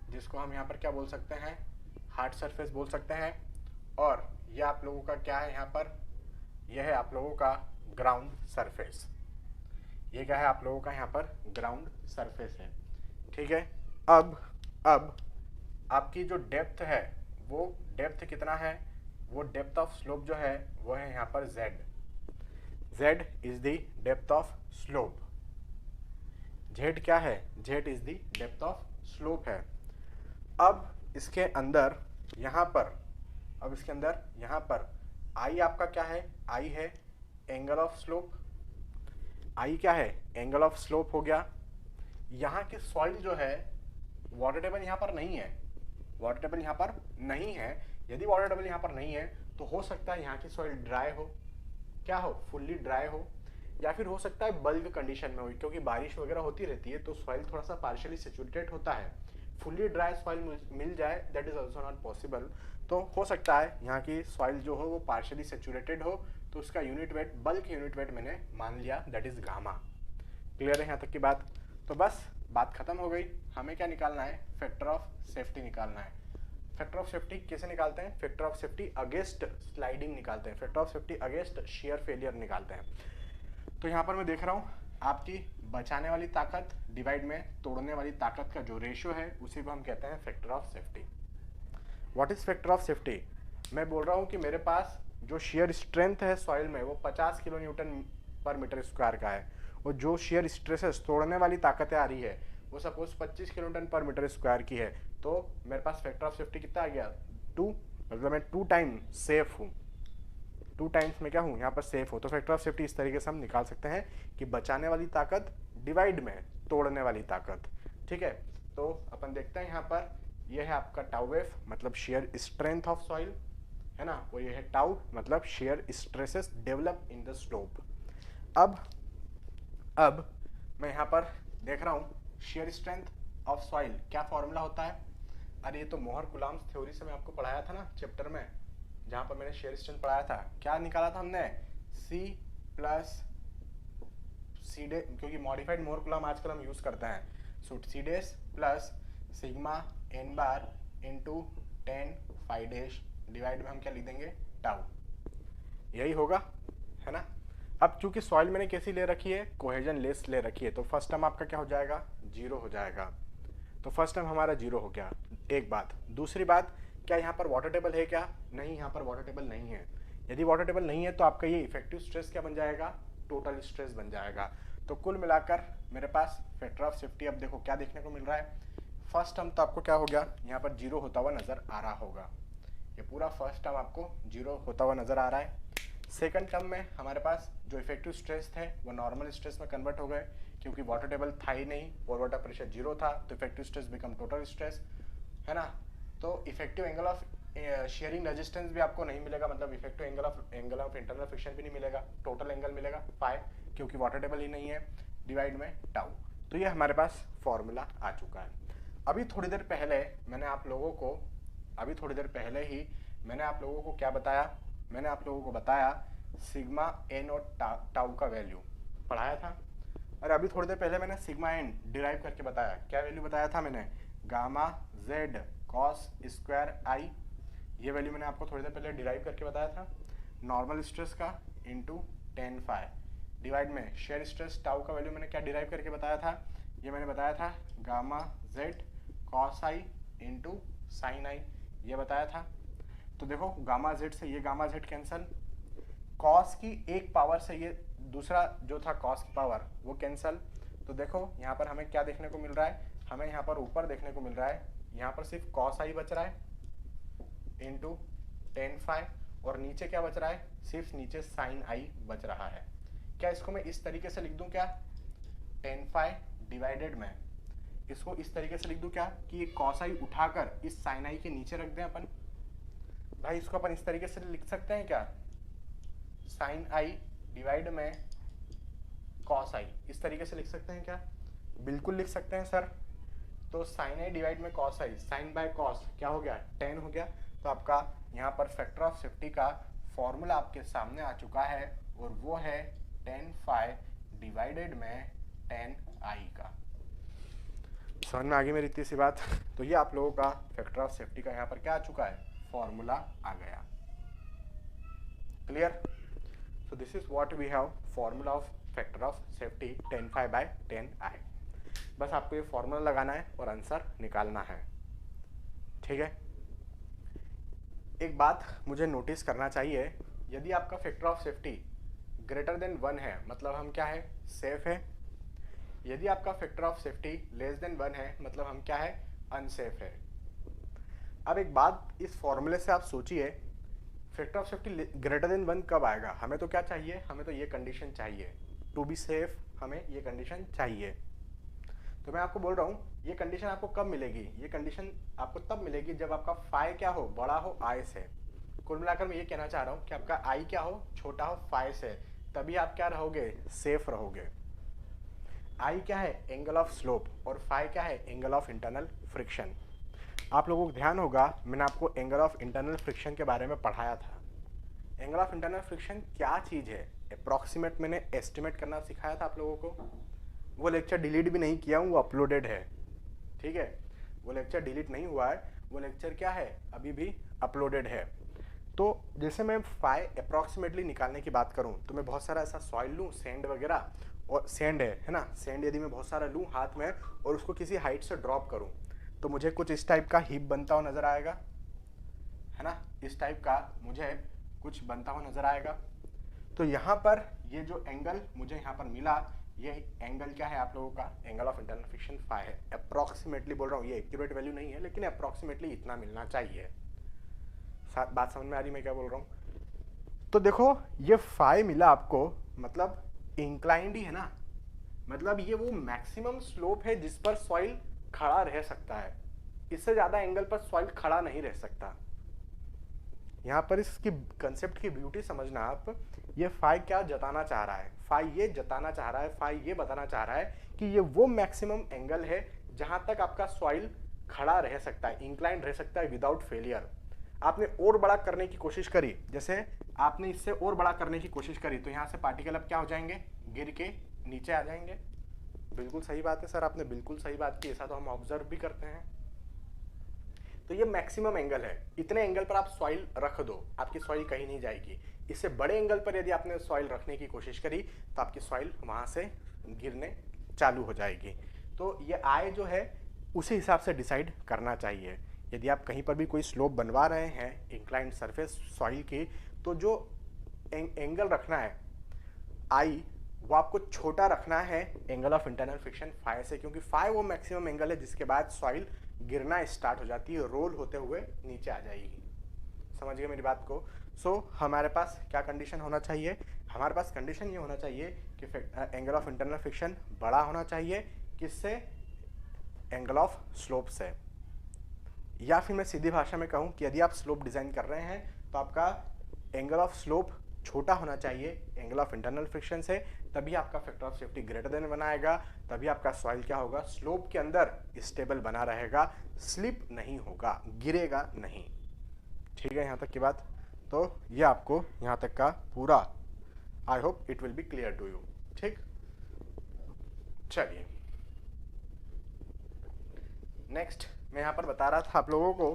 जिसको हम यहाँ पर क्या बोल सकते हैं? हार्ड सरफेस बोल सकते हैं। और ये आप लोगों का क्या है यहाँ पर? यह है आप लोगों का ग्राउंड सरफेस। ये क्या है आप लोगों का यहाँ पर? ग्राउंड सरफेस है। ठीक है, अब आपकी जो डेप्थ है वो डेप्थ कितना है? वो डेप्थ ऑफ स्लोप जो है वो है यहाँ पर z is the depth of slope. z क्या है? z is the depth of slope है। अब इसके अंदर यहाँ पर, अब इसके अंदर यहाँ पर i आपका क्या है? i है एंगल ऑफ स्लोप। i क्या है? एंगल ऑफ स्लोप हो गया। यहाँ की सॉइल जो है, वाटर टेबल यहाँ पर नहीं है, वाटर टेबल यहाँ पर नहीं है। यदि वाटर टेबल यहाँ पर नहीं है तो हो सकता है यहाँ की सॉइल ड्राई हो, क्या हो? फुल्ली ड्राई हो, या फिर हो सकता है बल्क कंडीशन में हो, क्योंकि बारिश वगैरह होती रहती है तो सॉइल थोड़ा सा पार्शियली सेचुरेटेड होता है। फुल्ली ड्राई सॉइल मिल जाए that is also not possible. तो हो सकता है यहाँ की सॉइल जो हो वो पार्शियली सेचुरेटेड हो, तो उसका unit weight, bulk unit weight मैंने मान लिया दैट इज गामा। क्लियर है यहाँ तक की बात? तो बस बात खत्म हो गई। हमें क्या निकालना है? फैक्टर ऑफ सेफ्टी निकालना है। फैक्टर ऑफ सेफ्टी कैसे निकालते हैं? Factor of safety against sliding निकालते हैं, factor of safety against share failure निकालते हैं। तो यहाँ पर मैं देख रहा हूँ आपकी बचाने वाली ताकत डिवाइड में तोड़ने वाली ताकत का जो रेशियो है उसी को हम कहते हैं factor of safety. What is factor of safety? मैं बोल रहा हूँ कि मेरे पास जो शेयर स्ट्रेंथ है सॉइल में वो 50 किलो न्यूटन पर मीटर स्क्वायर का है, और जो शेयर स्ट्रेसेस तोड़ने वाली ताकतें आ रही है वो सपोज 25 किलो न्यूटन पर मीटर स्क्वायर की है, तो मेरे पास फैक्टर ऑफ सेफ्टी कितना आ गया? 2, मतलब मैं 2 टाइम सेफ हूँ, 2 टाइम्स में क्या हूँ? यहाँ पर सेफ हो। तो फैक्टर ऑफ सेफ्टी इस तरीके से हम निकाल सकते हैं कि बचाने वाली ताकत डिवाइड में तोड़ने वाली ताकत। ठीक है, तो अपन देखते हैं यहाँ पर, यह है आपका टाउ एफ, मतलब शेयर स्ट्रेंथ ऑफ सॉइल, है ना, वो ये है टाउ, मतलब shear stresses develop in the slope. अब मैं यहाँ पर देख रहा हूँ शेयर स्ट्रेंथ ऑफ सॉइल क्या फॉर्मूला होता है? अरे ये तो मोहर कुलाम्स थ्योरी से मैं आपको पढ़ाया था ना चैप्टर में, जहाँ पर मैंने शेयर स्ट्रेंथ पढ़ाया था। क्या निकाला था हमने? C प्लस सी डे, क्योंकि मॉडिफाइड मोहर कुलाम आजकल हम यूज करते हैं। सो सी dash plus sigma N bar into 10 five dash divide में हम क्या लिख देंगे? टाउ। यही होगा, है ना। अब चूंकि सॉइल मैंने कैसी ले रखी है? कोहेजन लेस ले रखी है, तो फर्स्ट टर्म आपका क्या हो जाएगा? 0 हो जाएगा। तो फर्स्ट टर्म हमारा 0 हो गया। एक बात। दूसरी बात क्या यहाँ पर वाटर टेबल है क्या? नहीं, यहाँ पर वाटर टेबल नहीं है। यदि वाटर टेबल नहीं है तो आपका ये इफेक्टिव स्ट्रेस क्या बन जाएगा? टोटल स्ट्रेस बन जाएगा। तो कुल मिलाकर मेरे पास फैक्टर ऑफ सेफ्टी अब देखो क्या देखने को मिल रहा है। फर्स्ट टर्म तो आपको क्या हो गया, यहाँ पर जीरो होता हुआ नजर आ रहा होगा। ये पूरा फर्स्ट टर्म आपको जीरो होता हुआ नजर आ रहा है। सेकंड टर्म में हमारे पास जो इफेक्टिव स्ट्रेस थे वो नॉर्मल स्ट्रेस में कन्वर्ट हो गए, क्योंकि वाटर टेबल था ही नहीं और वाटर प्रेशर जीरो था, तो effective stress become total stress, है ना। तो effective angle of sharing resistance भी आपको नहीं मिलेगा, मतलब effective angle of internal friction भी नहीं मिलेगा, टोटल एंगल मिलेगा फाई, क्योंकि वाटर टेबल ही नहीं है, डिवाइड में टाउ। तो ये हमारे पास फॉर्मूला आ चुका है। अभी थोड़ी देर पहले मैंने आप लोगों को क्या बताया? मैंने आप लोगों को बताया सिग्मा एन और टाउ का वैल्यू पढ़ाया था। और अभी थोड़ी देर पहले मैंने सिग्मा एन डिराइव करके बताया। क्या वैल्यू बताया था मैंने? Gamma Z cos square I, ये वैल्यू मैंने आपको थोड़ी देर पहले डिराइव करके बताया था। नॉर्मल स्ट्रेस का इंटू टेन फाई डिवाइड में शेयर स्ट्रेस टाउ का वैल्यू मैंने क्या डिराइव करके बताया था? ये मैंने बताया था गामा जेड कॉस आई इंटू साइन आई, ये बताया था। तो देखो गामा जेड से ये गामा जेड कैंसल, कॉस की एक पावर से ये दूसरा जो था कॉस की पावर वो कैंसल। तो देखो यहाँ पर हमें क्या देखने को मिल रहा है? हमें यहाँ पर ऊपर देखने को मिल रहा है, यहाँ पर सिर्फ कॉस आई बच रहा है इंटू टेन फाई, और नीचे क्या बच रहा है? सिर्फ नीचे साइन आई बच रहा है। क्या इसको मैं इस तरीके से लिख दूं क्या? टेन फाई डिवाइडेड में इसको इस तरीके से लिख दूं क्या कि ये कॉस आई उठाकर इस साइन आई के नीचे रख दें अपन? भाई इसको अपन इस तरीके से लिख सकते हैं क्या? साइन आई डिवाइड में कॉस आई, इस तरीके से लिख सकते हैं क्या? बिल्कुल लिख सकते हैं सर। तो साइन आई डिवाइड में cos I, sine by cos क्या हो गया? टेन हो गया। तो आपका यहाँ पर फैक्टर ऑफ सेफ्टी का फॉर्मूला आपके सामने आ चुका है, और वो है टेन फाई डिवाइडेड में टेन आई का। समझ में आ गई मेरी इतनी सी बात? तो ये आप लोगों का फैक्टर ऑफ सेफ्टी का यहाँ पर क्या आ चुका है? फॉर्मूला आ गया। Clear? So this is what we have formula of factor of safety 10 phi by 10 I. बस आपको ये फॉर्मूला लगाना है और आंसर निकालना है, ठीक है। एक बात मुझे नोटिस करना चाहिए, यदि आपका factor of safety greater than 1 है मतलब हम क्या है? सेफ है। यदि आपका factor of safety less than 1 है मतलब हम क्या है? अनसेफ है। अब एक बात इस फॉर्मूले से आप सोचिए, factor of safety greater than 1 कब आएगा? हमें तो क्या चाहिए? हमें तो ये कंडीशन चाहिए, टू बी सेफ हमें ये कंडीशन चाहिए। तो मैं आपको बोल रहा हूँ ये कंडीशन आपको कब मिलेगी? ये कंडीशन आपको तब मिलेगी जब आपका फाई क्या हो? बड़ा हो आई से। कुल मिलाकर मैं ये कहना चाह रहा हूँ कि आपका आई क्या हो? छोटा हो फाई से, तभी आप क्या रहोगे? सेफ रहोगे। आई क्या है? एंगल ऑफ स्लोप, और फाई क्या है? Angle of internal friction. आप लोगों को ध्यान होगा मैंने आपको एंगल ऑफ इंटरनल फ्रिक्शन के बारे में पढ़ाया था। एंगल ऑफ इंटरनल फ्रिक्शन क्या चीज़ है? अप्रॉक्सीमेट मैंने एस्टिमेट करना सिखाया था आप लोगों को। वो लेक्चर डिलीट भी नहीं किया हूँ, वो अपलोडेड है, ठीक है। वो लेक्चर डिलीट नहीं हुआ है, वो लेक्चर क्या है? अभी भी अपलोडेड है। तो जैसे मैं फाई अप्रॉक्सीमेटली निकालने की बात करूँ तो मैं बहुत सारा ऐसा सॉइल लूँ, सैंड वगैरह, और सैंड है ना, सैंड यदि मैं बहुत सारा लूँ हाथ में और उसको किसी हाइट से ड्रॉप करूँ तो मुझे कुछ इस टाइप का हीप बनता हुआ नजर आएगा, है ना। इस टाइप का मुझे कुछ बनता हुआ नजर आएगा। तो यहाँ पर ये जो एंगल मुझे यहाँ पर मिला, ये एंगल क्या है आप लोगों का? Angle of internal friction phi है। अप्रॉक्सीमेटली बोल रहा हूँ, ये एक्यूरेट वैल्यू नहीं है लेकिन अप्रॉक्सीमेटली इतना मिलना चाहिए। बात समझ में आ रही मैं क्या बोल रहा हूँ? तो देखो ये फाई मिला आपको, मतलब इंक्लाइंड ही है ना, मतलब ये वो मैक्सिमम स्लोप है जिस पर सॉइल खड़ा रह सकता है। इससे ज्यादा एंगल पर सॉइल खड़ा नहीं रह सकता। यहाँ पर इसकी कंसेप्ट की ब्यूटी समझना आप। ये फाई क्या जताना चाह रहा है? फाई ये जताना चाह रहा है, फाई ये बताना चाह रहा है कि ये वो मैक्सिमम एंगल है जहां तक आपका सॉइल खड़ा रह सकता है, इंक्लाइंड रह सकता है विदाउट फेलियर। आपने और बड़ा करने की कोशिश करी, जैसे आपने इससे और बड़ा करने की कोशिश करी तो यहाँ से पार्टिकल अब क्या हो जाएंगे? गिर के नीचे आ जाएंगे। बिल्कुल सही बात है सर, आपने बिल्कुल सही बात की, ऐसा तो हम ऑब्जर्व भी करते हैं। तो ये मैक्सिमम एंगल है, इतने एंगल पर आप सॉइल रख दो, आपकी सॉइल कहीं नहीं जाएगी। इससे बड़े एंगल पर यदि आपने सॉइल रखने की कोशिश करी तो आपकी सॉइल वहां से गिरने चालू हो जाएगी। तो ये आय जो है उसी हिसाब से डिसाइड करना चाहिए यदि आप कहीं पर भी कोई स्लोप बनवा रहे हैं इंक्लाइंड सरफेस सॉइल की, तो जो एंगल रखना है आई, वो आपको छोटा रखना है angle of internal friction phi से, क्योंकि फाई वो मैक्सिमम एंगल है जिसके बाद सॉइल गिरना स्टार्ट हो जाती है, रोल होते हुए नीचे आ जाएगी। समझ गए मेरी बात को? हमारे पास क्या कंडीशन होना चाहिए? हमारे पास कंडीशन ये होना चाहिए कि एंगल ऑफ इंटरनल फ्रिक्शन बड़ा होना चाहिए, किससे? एंगल ऑफ स्लोप से। या फिर मैं सीधी भाषा में कहूँ कि यदि आप स्लोप डिज़ाइन कर रहे हैं तो आपका एंगल ऑफ स्लोप छोटा होना चाहिए एंगल ऑफ इंटरनल फ्रिक्शन से, तभी आपका factor of safety greater than बनाएगा, तभी आपका सॉइल क्या होगा? स्लोप के अंदर स्टेबल बना रहेगा, स्लिप नहीं होगा, गिरेगा नहीं। ठीक है यहाँ तक की बात? तो ये आपको यहाँ तक का पूरा, I hope it will be clear to you. ठीक, चलिए नेक्स्ट मैं यहाँ पर बता रहा था आप लोगों को,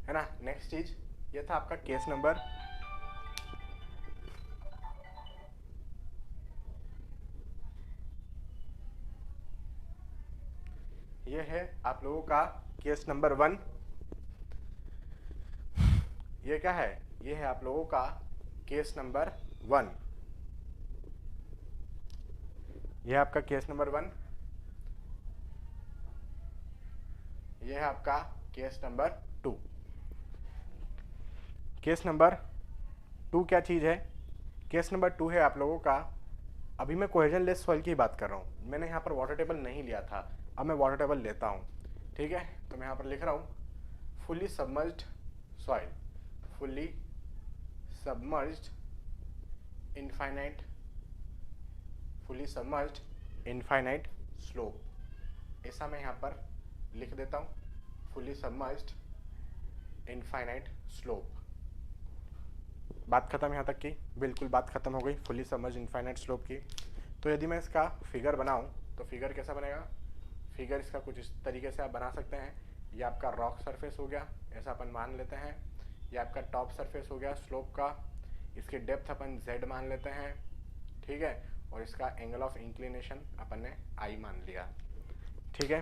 है ना, नेक्स्ट चीज ये था आपका केस नंबर, ये है आप लोगों का केस नंबर 1। ये क्या है? ये है आप लोगों का केस नंबर 1। ये है आपका केस नंबर 1। ये है आपका केस नंबर 2। केस नंबर 2 क्या चीज़ है? केस नंबर 2 है आप लोगों का, अभी मैं कोहेजन लेस सॉइल की बात कर रहा हूँ, मैंने यहाँ पर वाटर टेबल नहीं लिया था, अब मैं वाटर टेबल लेता हूँ। ठीक है, तो मैं यहाँ पर लिख रहा हूँ fully submerged soil, fully submerged infinite, fully submerged infinite slope, ऐसा मैं यहाँ पर लिख देता हूँ, फुल्ली सबमर्ज्ड इनफाइनाइट स्लोप। बात खत्म यहाँ तक की? बिल्कुल बात खत्म हो गई फुल्ली सबमर्ज्ड इनफाइनाइट स्लोप की। तो यदि मैं इसका फिगर बनाऊँ तो फिगर कैसा बनेगा? फिगर इसका कुछ इस तरीके से आप बना सकते हैं। ये आपका रॉक सरफेस हो गया, ऐसा अपन मान लेते हैं। ये आपका टॉप सरफेस हो गया स्लोप का, इसकी डेप्थ अपन z मान लेते हैं, ठीक है, और इसका एंगल ऑफ इंक्लिनेशन अपन ने i मान लिया। ठीक है,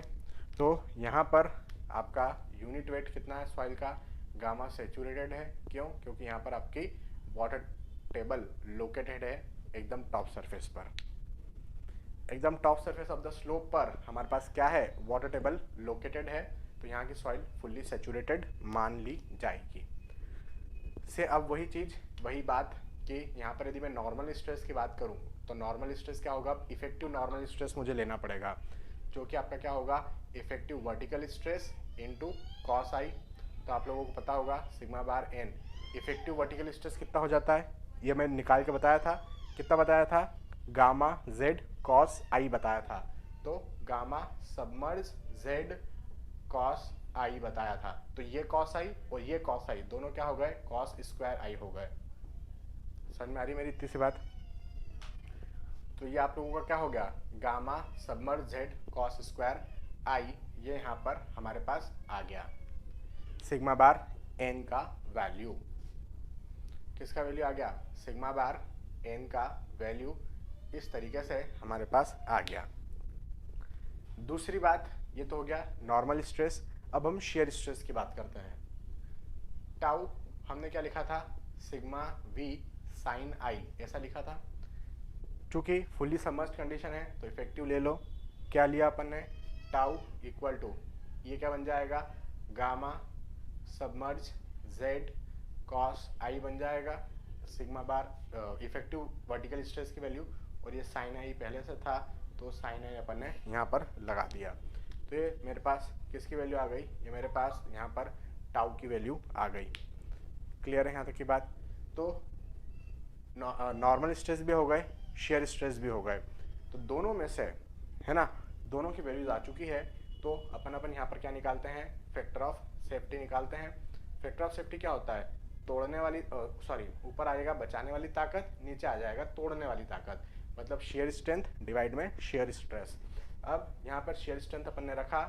तो यहाँ पर आपका यूनिट वेट कितना है सॉइल का? गामा सेचुरेटेड है। क्यों? क्योंकि यहाँ पर आपकी वाटर टेबल लोकेटेड है एकदम टॉप सरफेस पर, एकदम top surface of the slope पर हमारे पास क्या है? वाटर टेबल लोकेटेड है, तो यहाँ की सॉइल फुल्ली सेचुरेटेड मान ली जाएगी। से अब वही चीज़ वही बात कि यहाँ पर यदि मैं नॉर्मल स्ट्रेस की बात करूँ तो नॉर्मल स्ट्रेस क्या होगा? इफेक्टिव नॉर्मल स्ट्रेस मुझे लेना पड़ेगा, जो कि आपका क्या होगा? Effective vertical stress into cos I. तो आप लोगों को पता होगा sigma bar N, effective vertical stress कितना हो जाता है? ये मैं निकाल के बताया था, कितना बताया था? गामा जेड कॉस आई बताया था। तो गामा सबमर्ज जेड कॉस आई बताया था, तो ये कॉस आई और ये कॉस आई दोनों क्या हो गए? कॉस स्क्वायर आई हो गए। समझ में आ रही मेरी इतनी सी बात? तो ये आप लोगों का क्या हो गया? Gamma submerge Z cos square I, ये यहाँ पर हमारे पास आ गया। सिग्मा बार एन का वैल्यू, किसका वैल्यू आ गया? सिग्मा बार एन का वैल्यू इस तरीके से हमारे पास आ गया। दूसरी बात ये तो हो गया नॉर्मल स्ट्रेस। अब हम शेयर स्ट्रेस की बात करते हैं। टाउ हमने क्या लिखा था? सिग्मा वी साइन आई, ऐसा लिखा था। चूंकि फुल्ली सबमर्ज्ड कंडीशन है तो इफेक्टिव ले लो। क्या लिया अपन ने? टाउ इक्वल टू, ये क्या बन जाएगा? गामा सबमर्ज जेड कॉस आई बन जाएगा, सिग्मा बार इफेक्टिव वर्टिकल स्ट्रेस की वैल्यू, और ये साइन आई पहले से था तो साइन आई अपन ने यहाँ पर लगा दिया। तो ये मेरे पास किसकी वैल्यू आ गई? ये मेरे पास यहाँ पर टाउ की वैल्यू आ गई। क्लियर है यहाँ तक की बात? तो नॉर्मल स्ट्रेस भी हो गए, शेयर स्ट्रेस भी हो गए, तो दोनों में से, है ना, दोनों की वैल्यूज आ चुकी है। तो अपन यहाँ पर क्या निकालते हैं? फैक्टर ऑफ सेफ्टी निकालते हैं। फैक्टर ऑफ सेफ्टी क्या होता है? तोड़ने वाली ऊपर आ जाएगा बचाने वाली ताकत, नीचे आ जाएगा तोड़ने वाली ताकत, मतलब शेयर स्ट्रेंथ डिवाइड में शेयर स्ट्रेस। अब यहाँ पर शेयर स्ट्रेंथ अपन ने रखा,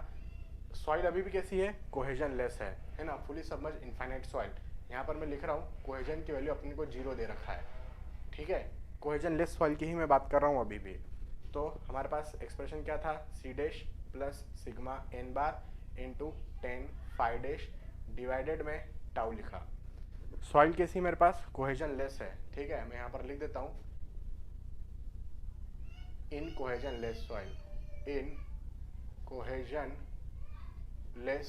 सॉइल अभी भी कैसी है? कोहेजन लेस है ना, फुली सबमर्ज्ड इनफाइनाइट सॉइल। यहाँ पर मैं लिख रहा हूँ कोहेजन की वैल्यू अपने को 0 दे रखा है, ठीक है, कोहेजन लेस सॉइल की ही मैं बात कर रहा हूँ अभी भी। तो हमारे पास एक्सप्रेशन क्या था? C dash plus sigma N bar into 10 five dash divided में टाउ लिखा। सॉइल कैसी मेरे पास कोहेजन लेस है, ठीक है, मैं यहाँ पर लिख देता हूँ इन कोहेजन लेस सॉइल, इन कोहेजन लेस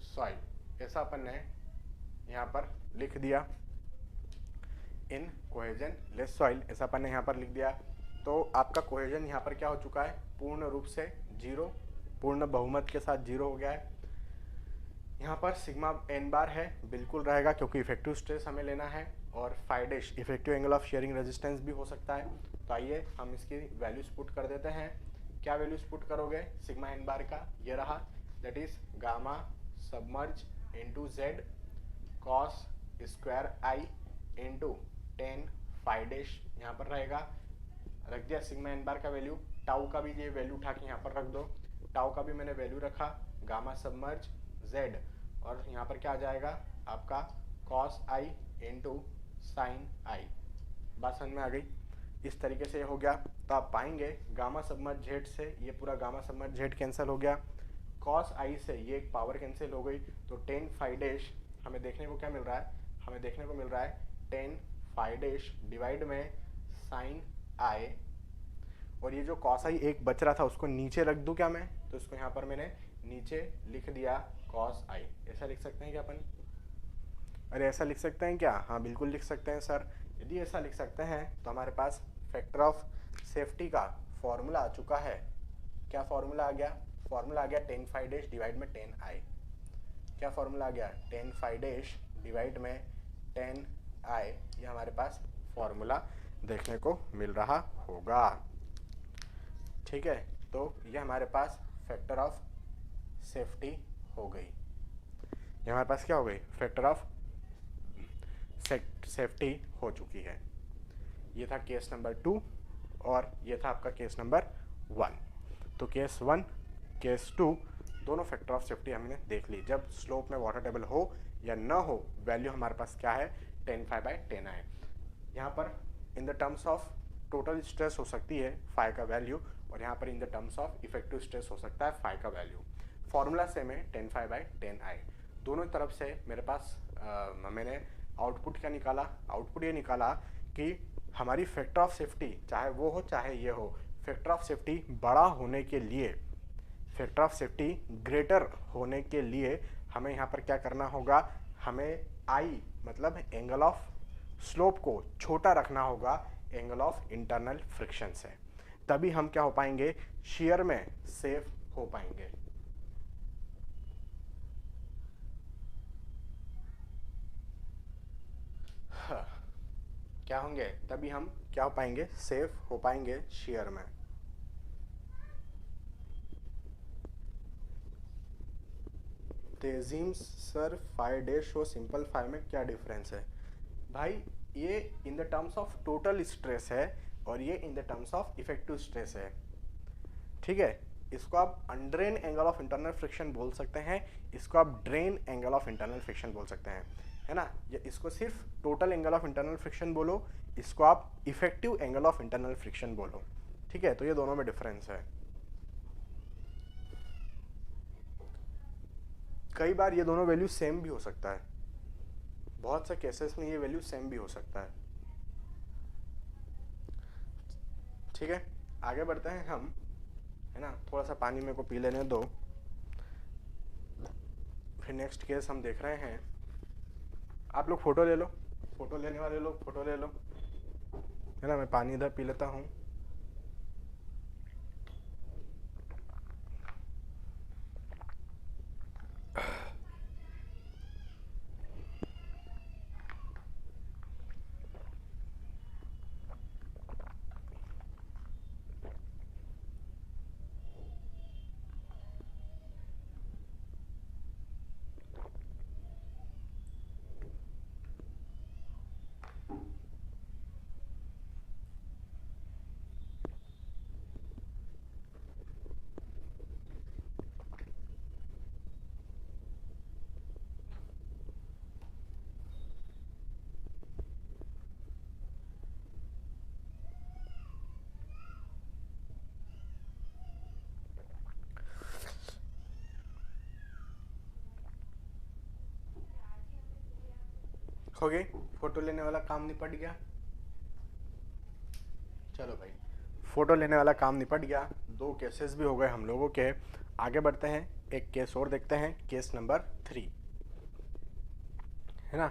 सॉइल, ऐसा अपन ने यहाँ पर लिख दिया। इन कोहेजन लेस सॉइल ऐसा अपन ने यहाँ पर लिख दिया। तो आपका कोहेजन यहाँ पर क्या हो चुका है, पूर्ण रूप से जीरो, पूर्ण बहुमत के साथ जीरो हो गया है। यहाँ पर सिग्मा एन बार है, बिल्कुल रहेगा क्योंकि इफेक्टिव स्ट्रेस हमें लेना है, और five dash effective angle of sharing resistance भी हो सकता है। तो आइए हम इसकी वैल्यूज पुट कर देते हैं। क्या वैल्यूज पुट करोगे सिग्मा एन बार का, ये रहा, that is gamma submerge into Z cos square I into ten five dash यहाँ पर रहेगा, रख दिया सिग्मा एन बार का वैल्यू। टाउ का भी ये वैल्यू उठा के यहाँ पर रख दो, टाउ का भी मैंने वैल्यू रखा, गामा सबमर्ज जेड, और यहाँ पर क्या आ जाएगा आपका कॉस आई इंटू साइन आई। बात समझ में आ गई, इस तरीके से हो गया। तो आप पाएंगे गामा सबमर्ज जेड से ये पूरा गामा सबमर्ज जेड कैंसिल हो गया, कॉस आई से ये एक पावर कैंसिल हो गई, तो टेन फाइव डैश हमें देखने को क्या मिल रहा है, हमें देखने को मिल रहा है टेन फाइव डैश डिवाइड में साइन आई, और ये जो कॉस आई एक बच रहा था उसको नीचे रख दूं क्या मैं, तो इसको यहाँ पर मैंने नीचे लिख दिया कॉस आई। ऐसा लिख सकते हैं क्या अपन, अरे ऐसा लिख सकते हैं क्या, हाँ बिल्कुल लिख सकते हैं सर। यदि ऐसा लिख सकते हैं तो हमारे पास फैक्टर ऑफ सेफ्टी का फॉर्मूला आ चुका है। क्या फॉर्मूला आ गया, फॉर्मूला आ गया टेन फाइव डैश डिवाइड में टेन आई। क्या फॉर्मूला आ गया, टेन फाइव डैश डिवाइड में टेन आई, ये हमारे पास फॉर्मूला देखने को मिल रहा होगा, ठीक है। तो ये हमारे पास फैक्टर ऑफ सेफ्टी हो गई, ये हमारे पास क्या हो गई, फैक्टर ऑफ सेफ्टी हो चुकी है। ये था केस नंबर 2 और ये था आपका केस नंबर 1। तो केस 1 केस 2 दोनों फैक्टर ऑफ सेफ्टी हमने देख ली। जब स्लोप में वाटर टेबल हो या ना हो, वैल्यू हमारे पास क्या है, 10φ/10 है। यहाँ पर इन the terms of total stress हो सकती है फाई का वैल्यू, और यहाँ पर इन the terms of effective stress हो सकता है फाई का वैल्यू। फॉर्मूला से में 10φ/10 आए, दोनों तरफ से मेरे पास मैंने आउटपुट क्या निकाला, आउटपुट ये निकाला कि हमारी फैक्टर ऑफ सेफ्टी चाहे वो हो चाहे ये हो, फैक्टर ऑफ सेफ्टी बड़ा होने के लिए, फैक्टर ऑफ सेफ्टी ग्रेटर होने के लिए हमें यहाँ पर क्या करना होगा, हमें आई मतलब एंगल ऑफ स्लोप को छोटा रखना होगा एंगल ऑफ इंटरनल फ्रिक्शन से, तभी हम क्या हो पाएंगे, शेयर में सेफ हो पाएंगे। क्या होंगे, तभी हम क्या हो पाएंगे, सेफ हो पाएंगे शेयर में। तेजीम सर 5 डैश और सिंपल 5 में क्या डिफरेंस है भाई, ये in the terms of total stress है और ये in the terms of effective stress है, ठीक है। इसको आप undrained angle of internal friction बोल सकते हैं, इसको आप drained angle of internal friction बोल सकते हैं, है ना। ये इसको सिर्फ total angle of internal friction बोलो, इसको आप effective angle of internal friction बोलो, ठीक है। तो ये दोनों में डिफरेंस है। कई बार ये दोनों वैल्यू सेम भी हो सकता है, बहुत से केसेस में ये वैल्यू सेम भी हो सकता है, ठीक है। आगे बढ़ते हैं हम, है ना। थोड़ा सा पानी मेरे को पी लेने दो, फिर नेक्स्ट केस हम देख रहे हैं। आप लोग फोटो ले लो, फोटो लेने वाले लोग फोटो ले लो, है ना। मैं पानी इधर पी लेता हूँ। हो गई, फोटो लेने वाला काम निपट गया। चलो भाई, फोटो लेने वाला काम निपट गया, 2 केसेस भी हो गए हम लोगों के। आगे बढ़ते हैं, एक केस और देखते हैं, केस नंबर 3, है ना।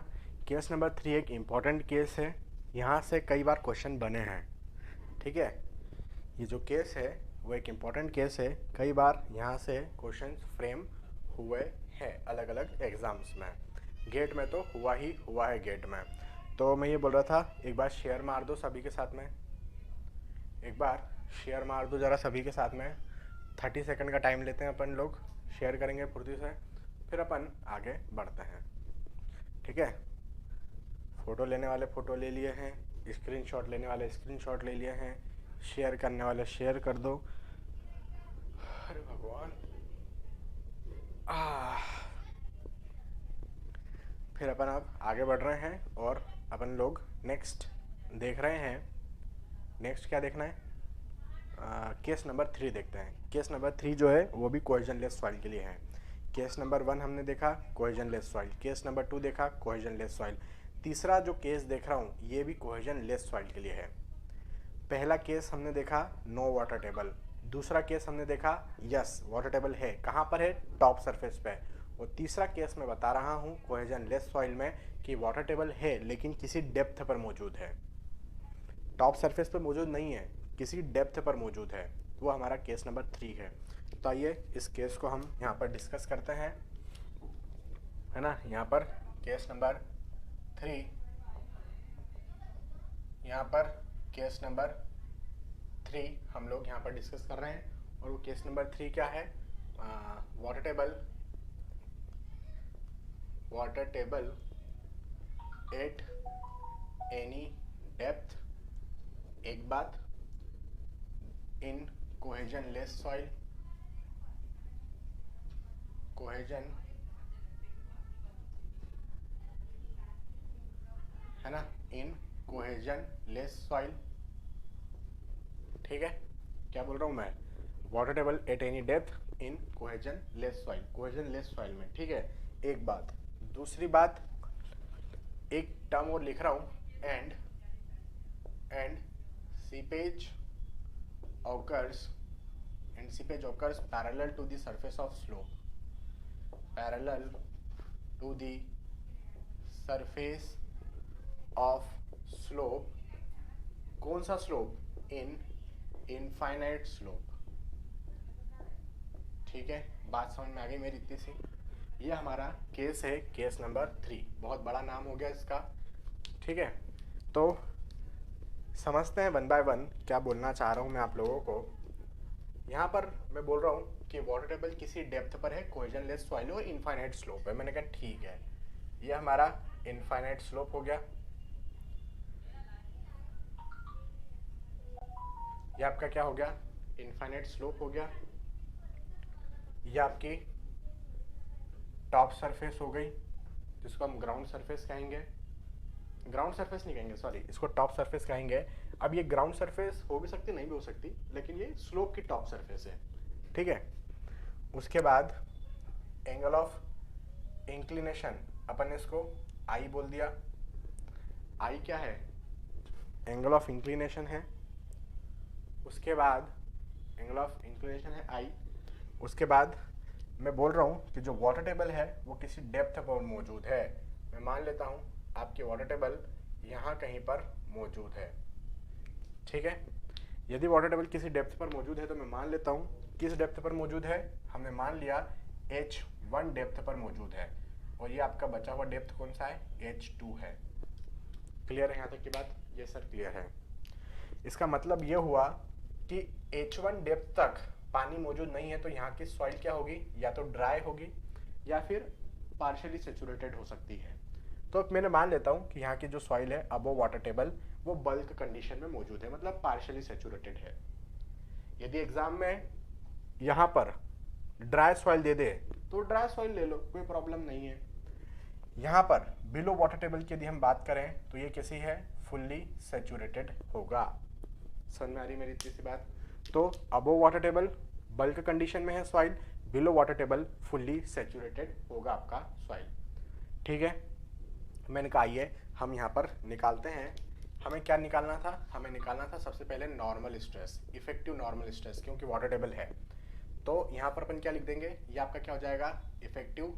केस नंबर 3 एक इम्पॉर्टेंट केस है, यहाँ से कई बार क्वेश्चन बने हैं, ठीक है। ये जो केस है वो एक इम्पॉर्टेंट केस है, कई बार यहाँ से क्वेश्चन फ्रेम हुए हैं अलग अलग एग्ज़ाम्स में। गेट में तो हुआ है गेट में। तो मैं ये बोल रहा था, एक बार शेयर मार दो सभी के साथ में, एक बार शेयर मार दो ज़रा सभी के साथ में। 30 सेकंड का टाइम लेते हैं अपन लोग, शेयर करेंगे फुर्ती से, फिर अपन आगे बढ़ते हैं, ठीक है। फ़ोटो लेने वाले फ़ोटो ले लिए हैं, स्क्रीनशॉट लेने वाले स्क्रीनशॉट ले लिए हैं, शेयर करने वाले शेयर कर दो। अरे भगवान, फिर अपन अब आगे बढ़ रहे हैं और अपन लोग नेक्स्ट देख रहे हैं। नेक्स्ट क्या देखना है, केस नंबर 3 देखते हैं। केस नंबर 3 जो है वो भी कोहेजनलेस सॉइल के लिए है। केस नंबर 1 हमने देखा कोहेजनलेस सॉइल, केस नंबर 2 देखा कोहेजनलेस सॉइल, तीसरा जो केस देख रहा हूँ ये भी कोहेजनलेस सॉइल के लिए है। पहला केस हमने देखा नो वाटर टेबल, दूसरा केस हमने देखा यस वाटर टेबल है, कहाँ पर है, टॉप सरफेस पे। और तीसरा केस मैं बता रहा हूँ कोहेजनलेस सॉइल में कि वाटर टेबल है लेकिन किसी डेप्थ पर मौजूद है, टॉप सरफेस पर मौजूद नहीं है, किसी डेप्थ पर मौजूद है। वो हमारा केस नंबर 3 है। तो आइए इस केस को हम यहाँ पर डिस्कस करते हैं, है ना। यहाँ पर केस नंबर 3, यहाँ पर केस नंबर 3 हम लोग यहाँ पर डिस्कस कर रहे हैं। और वो केस नंबर 3 क्या है, water table at any depth, एक बात, इन कोहेजनलेस सॉइल, कोहेजन, है ना, इन कोहेजनलेस सॉइल, ठीक है। क्या बोल रहा हूँ मैं, water table at any depth in cohesionless soil, cohesionless soil में, ठीक है। एक बात, दूसरी बात, एक टर्म और लिख रहा हूँ, and seepage occurs parallel to the surface of slope, parallel to the surface of slope। कौन सा स्लोप, इन इनफाइनाइट स्लोप, ठीक है। बात समझ में आ गई मेरी इतनी सी। ये हमारा केस है, केस नंबर 3, बहुत बड़ा नाम हो गया इसका, ठीक है। तो समझते हैं 1 बाय 1 क्या बोलना चाह रहा हूँ मैं आप लोगों को। यहाँ पर मैं बोल रहा हूँ कि वाटर टेबल किसी डेप्थ पर है, कोहेजनलेस सॉइल और इनफाइनाइट स्लोप है। मैंने कहा ठीक है, ये हमारा इनफाइनाइट स्लोप हो गया, ये आपका क्या हो गया, इनफाइनाइट स्लोप हो गया। ये आपकी टॉप सरफेस हो गई, जिसको हम ग्राउंड सरफेस कहेंगे, ग्राउंड सरफेस नहीं कहेंगे सॉरी, इसको टॉप सरफेस कहेंगे। अब ये ग्राउंड सरफेस हो भी सकती, नहीं भी हो सकती, लेकिन ये स्लोप की टॉप सरफेस है, ठीक है। उसके बाद एंगल ऑफ इंक्लिनेशन, अपन ने इसको आई बोल दिया। आई क्या है, एंगल ऑफ इंक्लिनेशन है। उसके बाद एंगल ऑफ इंक्लिनेशन है आई। उसके बाद मैं बोल रहा हूँ कि जो वाटर टेबल है वो किसी डेप्थ पर मौजूद है। मैं मान लेता हूँ आपकी वाटर टेबल यहाँ कहीं पर मौजूद है, ठीक है। यदि वाटर टेबल किसी डेप्थ पर मौजूद है तो मैं मान लेता हूँ किस डेप्थ पर मौजूद है, हमने मान लिया H1 डेप्थ पर मौजूद है। और ये आपका बचा हुआ डेप्थ कौन सा है, H2 है। क्लियर है यहाँ तक की बात, ये सर क्लियर है। इसका मतलब ये हुआ कि H1 डेप्थ तक पानी मौजूद नहीं है, तो यहाँ की सॉइल क्या होगी, या तो ड्राई होगी या फिर पार्शियली सेचुरेटेड हो सकती है। तो मैंने मान लेता हूँ कि यहाँ की जो सॉइल है अबव वाटर टेबल वो बल्क कंडीशन में मौजूद है, मतलब पार्शियली सेचुरेटेड है। यदि एग्जाम में यहाँ पर ड्राई सॉइल दे दे तो ड्राई सॉइल ले लो, कोई प्रॉब्लम नहीं है। यहाँ पर बिलो वाटर टेबल की यदि हम बात करें तो ये कैसी है, फुल्ली सेचुरेटेड होगा। समझ में आ रही मेरी इतनी सी बात। तो above water table bulk condition में है soil, below water table fully saturated होगा आपका सॉइल, ठीक है। मैंने कहा आइए हम यहाँ पर निकालते हैं। हमें क्या निकालना था? हमें निकालना था सबसे पहले normal stress, effective normal stress, क्योंकि वाटर टेबल है। तो यहाँ पर अपन क्या लिख देंगे, ये आपका क्या हो जाएगा, effective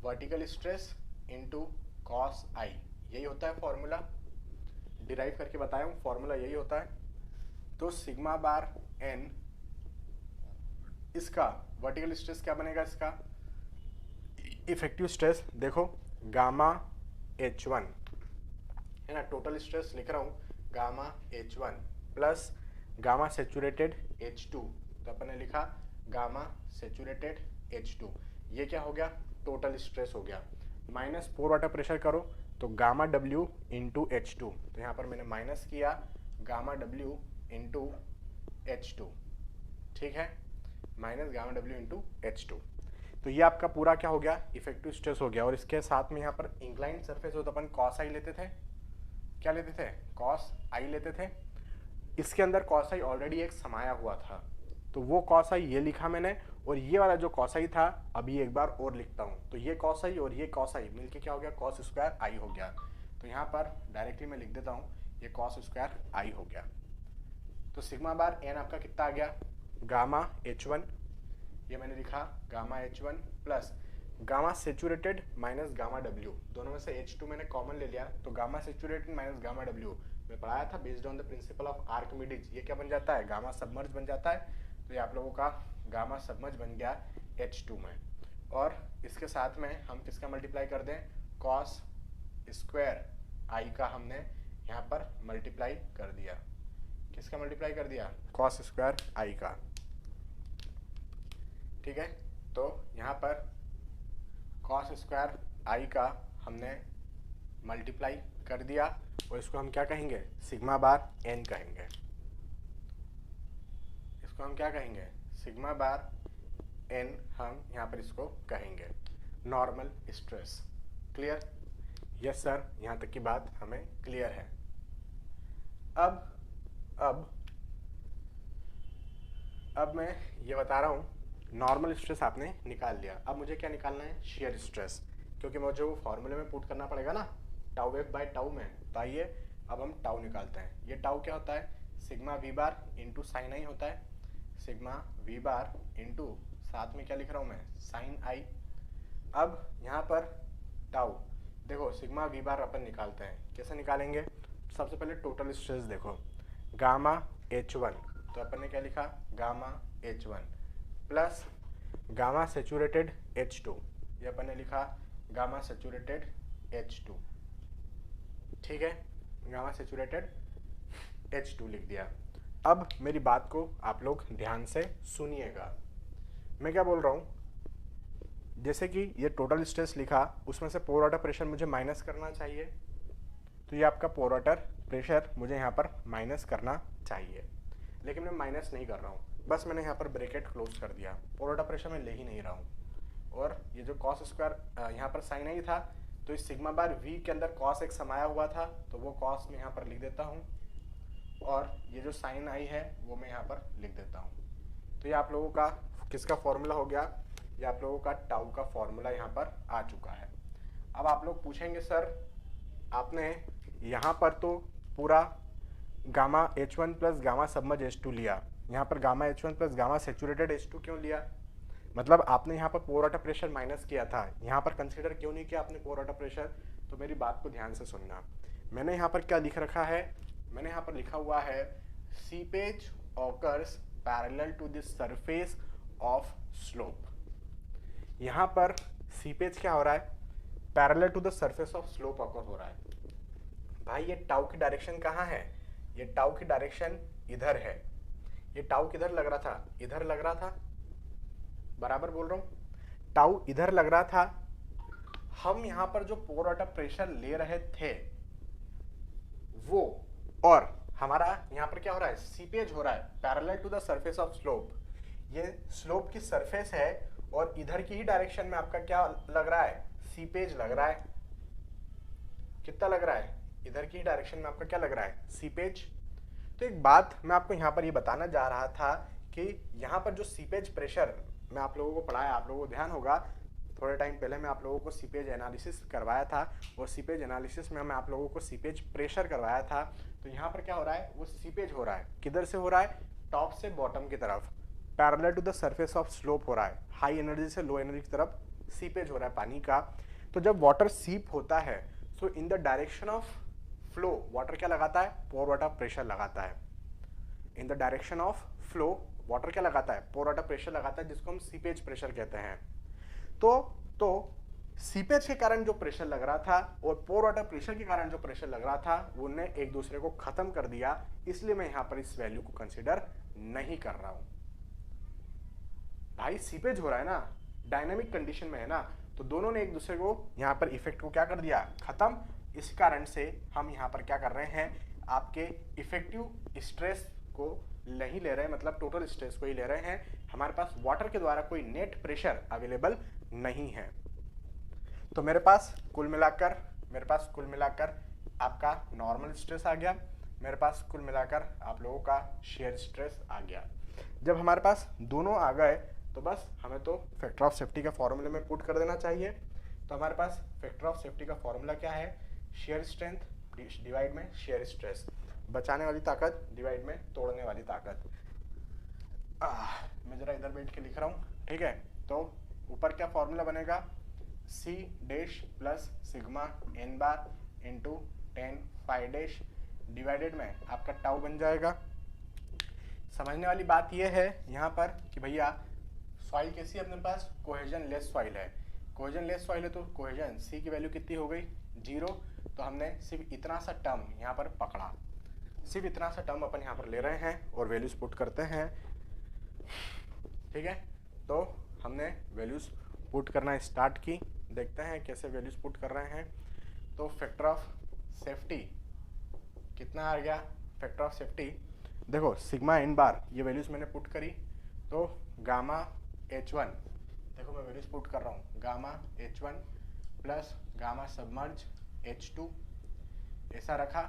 vertical stress into cos I. यही होता है फॉर्मूला, डिराइव करके बताया हूँ, फॉर्मूला यही होता है। तो सिग्मा बार एन, इसका वर्टिकल स्ट्रेस क्या बनेगा, इसका इफेक्टिव स्ट्रेस देखो गामा H1 है ना, टोटल स्ट्रेस लिख रहा हूँ gamma H1 plus gamma saturated H2, तो अपन ने लिखा गामा सेचुरेटेड H2। ये क्या हो गया, टोटल स्ट्रेस हो गया। माइनस पोर वाटर प्रेशर करो तो गामा W इंटू H2, तो यहाँ पर मैंने माइनस किया गामा W इंटू H2, ठीक है, minus gamma W into H2। तो ये आपका पूरा क्या हो गया, इफेक्टिव स्ट्रेस हो गया। और इसके साथ में यहाँ पर इंक्लाइंड सरफेस हो तो अपन कॉस आई लेते थे, क्या लेते थे, कॉस आई लेते थे। इसके अंदर कॉस आई ऑलरेडी एक समाया हुआ था, तो वो कॉस आई ये लिखा मैंने, और ये वाला जो कॉस आई था अभी एक बार और लिखता हूँ। तो ये कॉस आई और ये कॉस आई मिलके क्या हो गया, कॉस स्क्वायर आई हो गया। तो यहाँ पर डायरेक्टली मैं लिख देता हूँ, ये कॉस स्क्वायर आई हो गया। तो सिग्मा बार एन आपका कितना आ गया, गामा H1, ये मैंने लिखा gamma H1 plus gamma saturated minus gamma W, दोनों में से H2 मैंने कॉमन ले लिया, तो gamma saturated minus gamma W मैं पढ़ाया था based on the principle of Archimedes, ये क्या बन जाता है, गामा सबमर्ज बन जाता है। तो ये आप लोगों का गामा सबमर्ज बन गया H2 में, और इसके साथ में हम किसका मल्टीप्लाई कर दें, कॉस स्क्वायर आई का हमने यहाँ पर मल्टीप्लाई कर दिया। किसका मल्टीप्लाई कर दिया, कॉस स्क्वायर आई का, ठीक है। तो यहाँ पर कॉस स्क्वायर आई का हमने मल्टीप्लाई कर दिया, और इसको हम क्या कहेंगे, सिग्मा बार एन कहेंगे। इसको हम क्या कहेंगे, सिग्मा बार एन हम यहाँ पर इसको कहेंगे, normal stress. Clear? Yes sir, यहाँ तक की बात हमें क्लियर है। अब मैं ये बता रहा हूँ, नॉर्मल स्ट्रेस आपने निकाल लिया, अब मुझे क्या निकालना है, शेयर स्ट्रेस, क्योंकि मुझे वो फॉर्मूले में पुट करना पड़ेगा ना, टाउ एफ बाय टाउ में। तो आइए अब हम टाउ निकालते हैं। ये टाउ क्या होता है, sigma we bar into sine आई होता है, सिग्मा वी बार इंटू साथ में क्या लिख रहा हूँ मैं, साइन आई। अब यहाँ पर टाउ देखो, सिग्मा वी बार अपन निकालते हैं, कैसे निकालेंगे, सबसे पहले टोटल स्ट्रेस देखो गामा H1, तो अपन ने क्या लिखा, gamma H1 plus gamma saturated H2, ये अपन ने लिखा गामा सेचुरेटेड H2, ठीक है, गामा सेचुरेटेड H2 लिख दिया। अब मेरी बात को आप लोग ध्यान से सुनिएगा, मैं क्या बोल रहा हूँ। जैसे कि ये टोटल स्ट्रेस लिखा, उसमें से पोर वाटर प्रेशर मुझे माइनस करना चाहिए, तो ये आपका पोर वाटर प्रेशर मुझे यहाँ पर माइनस करना चाहिए, लेकिन मैं माइनस नहीं कर रहा हूँ, बस मैंने यहाँ पर ब्रैकेट क्लोज कर दिया, पोर वाटर प्रेशर मैं ले ही नहीं रहा हूँ। और ये जो कॉस स्क्वायर यहाँ पर साइन आई था, तो इस सिग्मा बार वी के अंदर कॉस एक समाया हुआ था, तो वो कॉस मैं यहाँ पर लिख देता हूँ, और ये जो साइन आई है वो मैं यहाँ पर लिख देता हूँ। तो ये आप लोगों का किसका फॉर्मूला हो गया, ये आप लोगों का टाउ का फॉर्मूला यहाँ पर आ चुका है। अब आप लोग पूछेंगे सर आपने यहाँ पर तो पूरा gamma H1 plus gamma submerge H2 लिया, यहाँ पर gamma H1 plus gamma saturated H2 क्यों लिया, मतलब आपने यहाँ पर पोर वाटर प्रेशर माइनस किया था, यहाँ पर कंसीडर क्यों नहीं किया आपने पोर वाटर प्रेशर। तो मेरी बात को ध्यान से सुनना, मैंने यहाँ पर क्या लिख रखा है, मैंने यहाँ पर लिखा हुआ है seepage occurs parallel to the surface of slope. यहाँ पर सीपेज क्या हो रहा है, parallel to the surface of slope occur हो रहा है। भाई ये टाउ की डायरेक्शन कहाँ है, ये टाउ की डायरेक्शन इधर है, ये टाउ किधर लग रहा था, इधर लग रहा था, बराबर बोल रहा हूँ, टाउ इधर लग रहा था। हम यहाँ पर जो पोर वाटर प्रेशर ले रहे थे वो, और हमारा यहाँ पर क्या हो रहा है, सीपेज हो रहा है parallel to the surface of slope. ये स्लोप की सरफेस है और इधर की ही डायरेक्शन में आपका क्या लग रहा है, सीपेज लग रहा है। कितना लग रहा है, इधर की डायरेक्शन में आपका क्या लग रहा है, सीपेज। तो एक बात मैं आपको यहाँ पर ये बताना जा रहा था कि यहाँ पर जो सीपेज प्रेशर मैं आप लोगों को पढ़ाया, आप लोगों को ध्यान होगा, थोड़े टाइम पहले मैं आप लोगों को सीपेज एनालिसिस करवाया था, और सीपेज एनालिसिस में मैं आप लोगों को सीपेज प्रेशर करवाया था। तो यहाँ पर क्या हो रहा है, वो सीपेज हो रहा है, किधर से हो रहा है, टॉप से बॉटम की तरफ, parallel to the surface of slope हो रहा है, हाई एनर्जी से लो एनर्जी की तरफ सीपेज हो रहा है पानी का। तो जब वाटर सीप होता है, so in the direction of flow water क्या लगाता है, पोर वाटर प्रेशर लगाता है। In the direction of flow water क्या लगाता है, पोर वाटर प्रेशर लगाता है, जिसको हम सीपेज प्रेशर कहते हैं। तो सीपेज के कारण जो प्रेशर लग रहा था और पोर वाटर प्रेशर के कारण जो प्रेशर लग रहा था, वो उन्होंने एक दूसरे को खत्म कर दिया, इसलिए मैं यहां पर इस वैल्यू को कंसीडर नहीं कर रहा हूं। भाई सीपेज हो रहा है ना, डायनामिक कंडीशन में है ना, तो दोनों ने एक दूसरे को यहां पर इफेक्ट को क्या कर दिया, खत्म। इस कारण से हम यहां पर क्या कर रहे हैं, आपके इफेक्टिव स्ट्रेस को नहीं ले रहे हैं, मतलब टोटल स्ट्रेस को ही ले रहे हैं। हमारे पास वाटर के द्वारा कोई नेट प्रेशर अवेलेबल नहीं है। तो मेरे पास कुल मिलाकर आपका नॉर्मल स्ट्रेस आ गया, मेरे पास कुल मिलाकर आप लोगों का शेयर स्ट्रेस आ गया। जब हमारे पास दोनों आ गए तो बस हमें तो फैक्टर ऑफ सेफ्टी का फॉर्मूले में पुट कर देना चाहिए। तो हमारे पास फैक्टर ऑफ सेफ्टी का फॉर्मूला क्या है, शेयर स्ट्रेंथ डिवाइड में शेयर स्ट्रेस, बचाने वाली ताकत डिवाइड में तोड़ने वाली ताकत। मैं जरा इधर बैठ के लिख रहा हूँ, ठीक है। तो ऊपर क्या फॉर्मूला बनेगा, C dash plus sigma n बार इंटू 10 फाई डैश डिवाइडेड में आपका टाउ बन जाएगा। समझने वाली बात यह है यहाँ पर कि भैया सॉइल कैसी है अपने पास, कोहेजन लेस सॉइल है। कोहेजन लेस सॉइल है तो कोहेजन C की वैल्यू कितनी हो गई, 0। तो हमने सिर्फ इतना सा टर्म यहाँ पर पकड़ा, सिर्फ इतना सा टर्म अपन यहाँ पर ले रहे हैं और वैल्यूज पुट करते हैं, ठीक है। तो हमने वैल्यूज पुट करना स्टार्ट की, देखते हैं कैसे वैल्यूज पुट कर रहे हैं। तो फैक्टर ऑफ सेफ्टी कितना आ गया, फैक्टर ऑफ सेफ्टी देखो सिग्मा n बार, ये वैल्यूज मैंने पुट करी। तो गामा H1 देखो मैं वैल्यूज पुट कर रहा हूँ, gamma H1 plus gamma submerge H2 ऐसा रखा,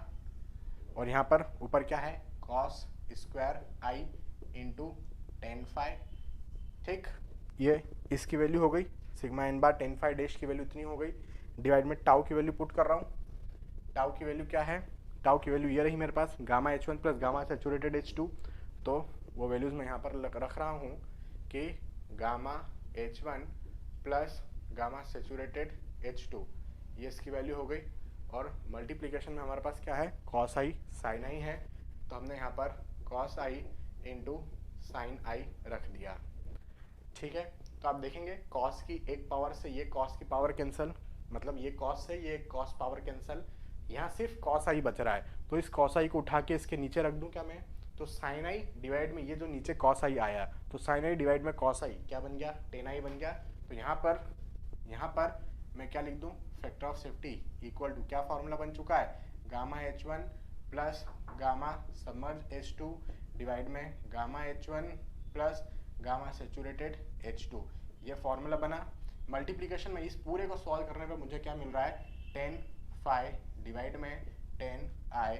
और यहाँ पर ऊपर क्या है, कॉस स्क्वायर आई इंटू 10 फाई, ठीक। ये इसकी वैल्यू हो गई, सिग्मा n बार 10 फाई डैश की वैल्यू इतनी हो गई, डिवाइड में टाउ की वैल्यू पुट कर रहा हूँ। टाउ की वैल्यू क्या है, टाउ की वैल्यू ये रही मेरे पास, gamma H1 plus gamma saturated H2। तो वो वैल्यूज मैं यहाँ पर रख रहा हूँ कि gamma H1 plus gamma saturated H2, ये इसकी वैल्यू हो गई। और मल्टीप्लिकेशन में हमारे पास क्या है, कॉस आई साइन आई है, तो हमने यहाँ पर कॉस आई इंटू साइन आई रख दिया, ठीक है। तो आप देखेंगे कॉस की एक पावर से ये कॉस की पावर कैंसल, मतलब ये कॉस से ये कॉस पावर कैंसल, यहाँ सिर्फ कॉस आई बच रहा है। तो इस कॉस आई को उठा के इसके नीचे रख दूं क्या मैं, तो साइन आई डिवाइड में ये जो नीचे कॉस आई आया, तो साइन आई डिवाइड में कॉस आई क्या बन गया, टेन आई बन गया। तो यहाँ पर मैं क्या लिख दूं, factor of safety equal to क्या फॉर्मूला बन चुका है, gamma H1 plus gamma submerge H2 divide में gamma H1 plus gamma saturated H2, ये फॉर्मूला बना। मल्टीप्लिकेशन में इस पूरे को सॉल्व करने पे मुझे क्या मिल रहा है, 10 फाई डिवाइड में 10 आई,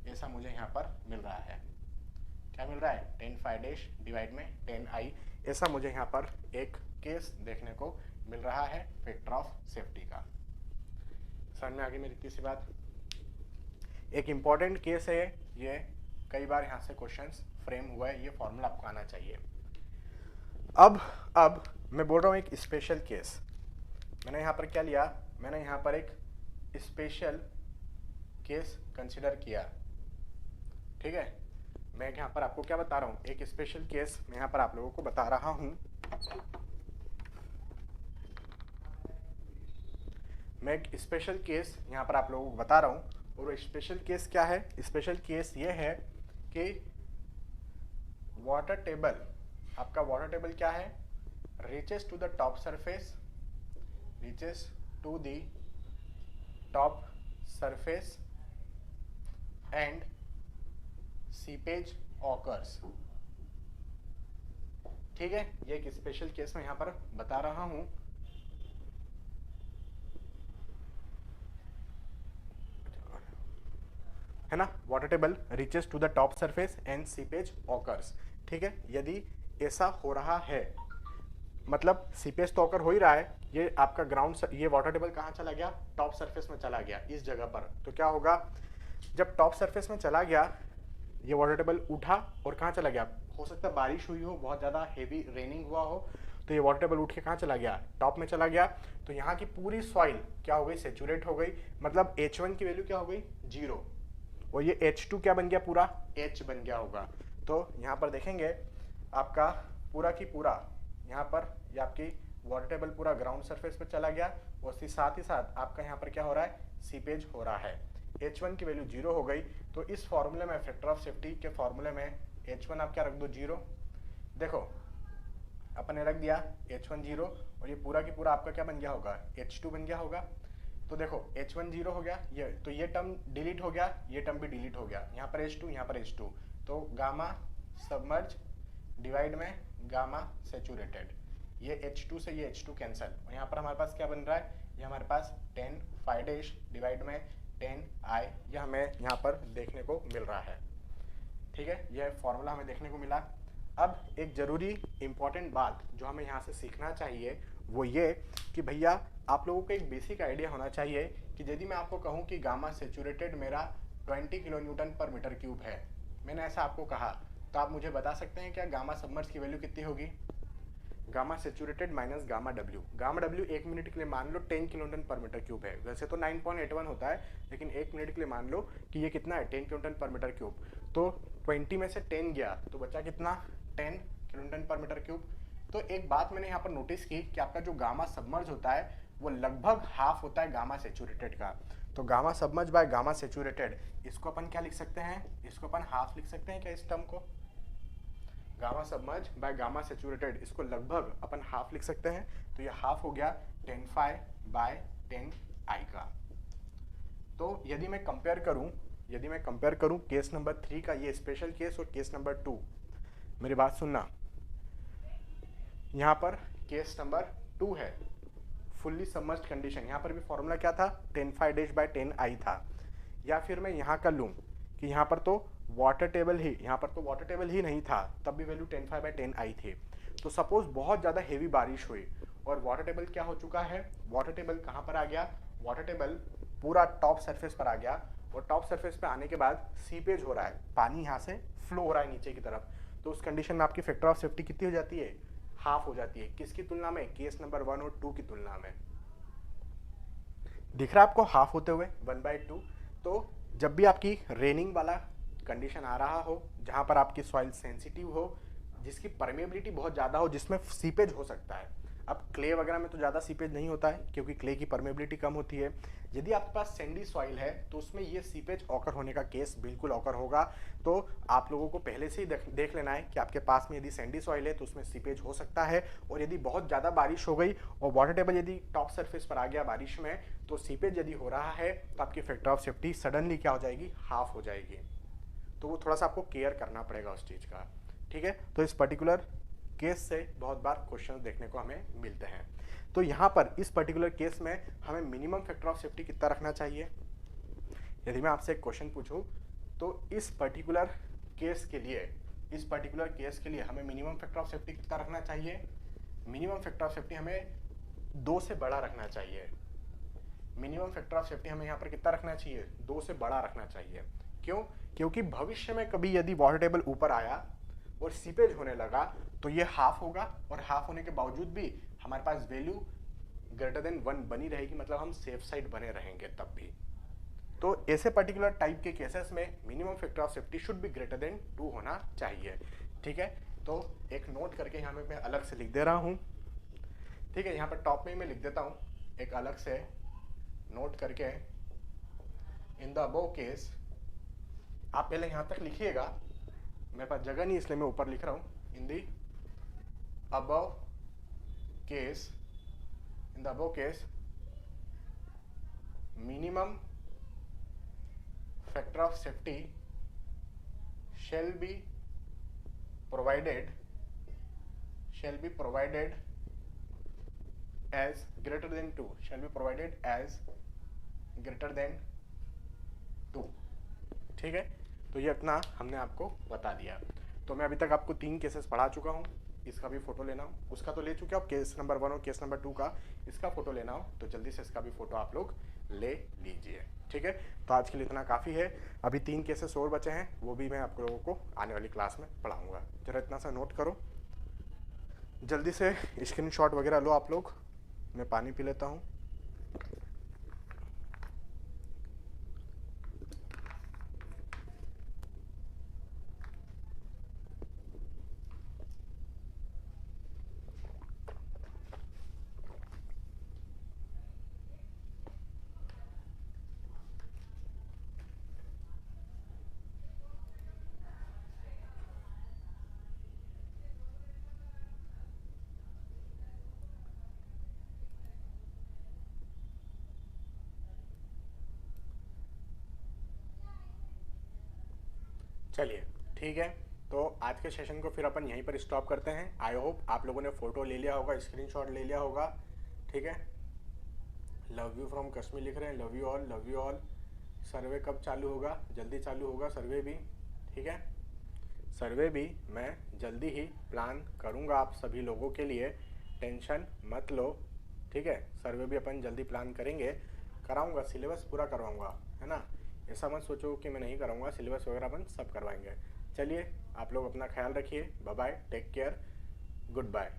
ऐसा मुझे यहाँ पर मिल रहा है। क्या मिल रहा है, 10 फाई डैश डिवाइड में 10 आई, ऐसा मुझे यहाँ पर एक केस देखने को मिल रहा है फैक्टर ऑफ सेफ्टी का। समझ में आ गई मेरी तीसरी बात। एक इम्पॉर्टेंट केस है ये, कई बार यहाँ से क्वेश्चंस फ्रेम हुआ है, ये फॉर्मूला आपको आना चाहिए। अब मैं बोल रहा हूँ एक स्पेशल केस, मैंने यहाँ पर क्या लिया, मैंने यहाँ पर एक स्पेशल केस कंसिडर किया, ठीक है। मैं यहाँ पर आपको क्या बता रहा हूँ, एक स्पेशल केस मैं यहाँ पर आप लोगों को बता रहा हूँ। मैं एक स्पेशल केस यहाँ पर आप लोगों को बता रहा हूँ, और वो स्पेशल केस क्या है, स्पेशल केस ये है कि वाटर टेबल, आपका वाटर टेबल क्या है, reaches to the top surface, reaches to the top surface and seepage occurs, ठीक है। ये एक स्पेशल केस मैं यहाँ पर बता रहा हूं। है ना, water table reaches to the top surface and seepage occurs, ठीक है। यदि ऐसा हो रहा है मतलब सीपेज तो ऑकर हो ही रहा है, ये आपका ग्राउंड, ये वाटर टेबल कहाँ चला गया, टॉप सरफेस में चला गया इस जगह पर। तो क्या होगा, जब टॉप सरफेस में चला गया ये वाटर टेबल उठा और कहाँ चला गया, हो सकता है बारिश हुई हो, बहुत ज़्यादा हेवी रेनिंग हुआ हो, तो ये वाटर टेबल उठ के कहाँ चला गया, टॉप में चला गया। तो यहाँ की पूरी सॉइल क्या हो गई, सेचुरेट हो गई, मतलब H1 की वैल्यू क्या हो गई, 0, और ये H2 क्या बन गया, पूरा H बन गया होगा। तो यहाँ पर देखेंगे आपका पूरा की पूरा यहाँ पर ये आपकी वाटर टेबल पूरा ग्राउंड सरफेस पे चला गया, और साथ ही साथ आपका यहाँ पर क्या हो रहा है, सीपेज हो रहा है। H1 की वैल्यू 0 हो गई, तो इस फॉर्मूले में, फैक्टर ऑफ सेफ्टी के फॉर्मूले में H1 आप क्या रख दो, 0। देखो अपन ने रख दिया H1 0, और ये पूरा की पूरा आपका क्या बन गया होगा, H2 बन गया होगा। तो देखो H1 0 हो गया, ये तो ये टर्म डिलीट हो गया, ये टर्म भी डिलीट हो गया, यहाँ पर H2, यहाँ पर H2, तो गामा सबमर्ज डिवाइड में गामा सेचुरेटेड, ये H2 से ये H2 कैंसिल, और यहाँ पर हमारे पास क्या बन रहा है, ये हमारे पास 10 फाइव डैश डिवाइड में 10 I, यह हमें यहाँ पर देखने को मिल रहा है। ठीक है, यह फॉर्मूला हमें देखने को मिला। अब एक ज़रूरी इंपॉर्टेंट बात जो हमें यहाँ से सीखना चाहिए वो ये कि भैया आप लोगों को एक बेसिक आइडिया होना चाहिए कि यदि मैं आपको कहूँ कि गामा सेचुरेटेड मेरा 20 किलो न्यूटन पर मीटर क्यूब है, मैंने ऐसा आपको कहा, तो आप मुझे बता सकते हैं क्या गामा सबमर्ज की वैल्यू कितनी होगी, gamma saturated minus gamma W. Gamma W 1 minute के लिए मान लो 10 किलो न्यूटन पर मीटर क्यूब है, वैसे तो 9.81 होता है, लेकिन 1 मिनट के लिए मान लो कि ये कितना है, 10 किलो न्यूटन पर मीटर क्यूब। तो 20 में से 10 गया तो बचा कितना, 10 किलो न्यूटन पर मीटर क्यूब। तो एक बात मैंने यहाँ पर नोटिस की कि आपका जो गामा सबमर्ज होता है वो लगभग हाफ होता है गामा सेचुरेटेड का। तो gamma submerge by gamma saturated, इसको अपन क्या लिख सकते हैं, इसको अपन हाफ लिख सकते हैं क्या, इस टर्म को gamma submerge by gamma saturated, इसको लगभग अपन हाफ लिख सकते हैं। तो ये हाफ हो गया 10 फाइव बाय 10 I का। तो यदि मैं कंपेयर करूं केस नंबर 3 का ये स्पेशल केस और केस नंबर 2, मेरी बात सुनना, यहाँ पर केस नंबर 2 है फुल्ली सबमर्ज्ड कंडीशन, यहाँ पर भी फॉर्मूला क्या था, 10 फाइव डैश बाय 10 I था। या फिर मैं यहाँ कर लूँ कि यहाँ पर तो वाटर टेबल ही नहीं था, तब भी वैल्यू 10 फाइव बाय 10 I थी। तो सपोज बहुत ज़्यादा हेवी बारिश हुई और वाटर टेबल क्या हो चुका है, वाटर टेबल कहाँ पर आ गया, वाटर टेबल पूरा टॉप सरफेस पर आ गया, और टॉप सरफेस पे आने के बाद सीपेज हो रहा है, पानी यहाँ से फ्लो हो रहा है नीचे की तरफ। तो उस कंडीशन में आपकी फैक्टर ऑफ सेफ्टी कितनी हो जाती है, हाफ हो जाती है। किसकी तुलना में, केस नंबर 1 और 2 की तुलना में। दिख रहा है आपको हाफ होते हुए 1/2। तो जब भी आपकी रेनिंग वाला कंडीशन आ रहा हो, जहाँ पर आपकी सॉइल सेंसिटिव हो, जिसकी परमेबिलिटी बहुत ज़्यादा हो, जिसमें सीपेज हो सकता है। अब क्ले वगैरह में तो ज़्यादा सीपेज नहीं होता है क्योंकि क्ले की परमेबिलिटी कम होती है। यदि आपके पास सैंडी सॉइल है तो उसमें ये सीपेज ऑकर होने का केस बिल्कुल ऑकर होगा। तो आप लोगों को पहले से ही देख लेना है कि आपके पास में यदि सैंडी सॉइल है तो उसमें सीपेज हो सकता है, और यदि बहुत ज़्यादा बारिश हो गई और वाटर टेबल यदि टॉप सरफेस पर आ गया बारिश में, तो सीपेज यदि हो रहा है तो आपकी फैक्टर ऑफ सेफ्टी सडनली क्या हो जाएगी, हाफ हो जाएगी। तो वो थोड़ा सा आपको केयर करना पड़ेगा उस चीज़ का। ठीक है, तो इस पर्टिकुलर केस से बहुत बार क्वेश्चन देखने को हमें मिलते हैं। तो यहाँ पर इस पर्टिकुलर केस में हमें मिनिमम फैक्टर ऑफ सेफ्टी कितना रखना चाहिए, यदि मैं आपसे एक क्वेश्चन पूछूं तो इस पर्टिकुलर केस के लिए हमें मिनिमम फैक्टर ऑफ सेफ्टी कितना रखना चाहिए, मिनिमम फैक्टर ऑफ सेफ्टी हमें 2 से बड़ा रखना चाहिए। मिनिमम फैक्टर ऑफ सेफ्टी हमें यहाँ पर कितना रखना चाहिए, 2 से बड़ा रखना चाहिए। क्यों, क्योंकि भविष्य में कभी यदि वाटर टेबल ऊपर आया और सीपेज होने लगा तो ये हाफ होगा, और हाफ होने के बावजूद भी हमारे पास वैल्यू ग्रेटर देन 1 बनी रहेगी, मतलब हम सेफ साइड बने रहेंगे तब भी। तो ऐसे पर्टिकुलर टाइप के केसेस में minimum factor of safety should be greater than 2 होना चाहिए। ठीक है, तो एक नोट करके यहाँ पे मैं अलग से लिख दे रहा हूँ। ठीक है, यहाँ पर टॉप में मैं लिख देता हूँ एक अलग से नोट करके, इन द अबव केस। आप पहले यहाँ तक लिखिएगा, मेरे पास जगह नहीं इसलिए मैं ऊपर लिख रहा हूँ। In the above case minimum factor of safety shall be provided as greater than 2, ठीक है। तो ये अपना हमने आपको बता दिया। तो मैं अभी तक आपको 3 केसेस पढ़ा चुका हूँ। इसका भी फोटो लेना हो, उसका तो ले चुके हो, केस नंबर 1 और केस नंबर 2 का इसका फोटो लेना हो तो जल्दी से इसका भी फोटो आप लोग ले लीजिए। ठीक है, तो आज के लिए इतना काफ़ी है। अभी 3 केसेस और बचे हैं, वो भी मैं आप लोगों को आने वाली क्लास में पढ़ाऊँगा। जरा इतना सा नोट करो, जल्दी से स्क्रीनशॉट वगैरह लो आप लोग। मैं पानी पी लेता हूँ। चलिए ठीक है, तो आज के सेशन को फिर अपन यहीं पर स्टॉप करते हैं। आई होप आप लोगों ने फ़ोटो ले लिया होगा, स्क्रीनशॉट ले लिया होगा। ठीक है, लव यू फ्रॉम कश्मीर लिख रहे हैं, love you all, love you all. Survey कब चालू होगा? जल्दी चालू होगा सर्वे भी। ठीक है, सर्वे भी मैं जल्दी ही प्लान करूँगा आप सभी लोगों के लिए, टेंशन मत लो। ठीक है, सर्वे भी अपन जल्दी प्लान करेंगे, कराऊँगा, सिलेबस पूरा करवाऊँगा, है ना। ऐसा मत सोचो कि मैं नहीं कराऊँगा, सिलेबस वगैरह अपन सब करवाएंगे। चलिए, आप लोग अपना ख्याल रखिए, bye bye, take care, good bye.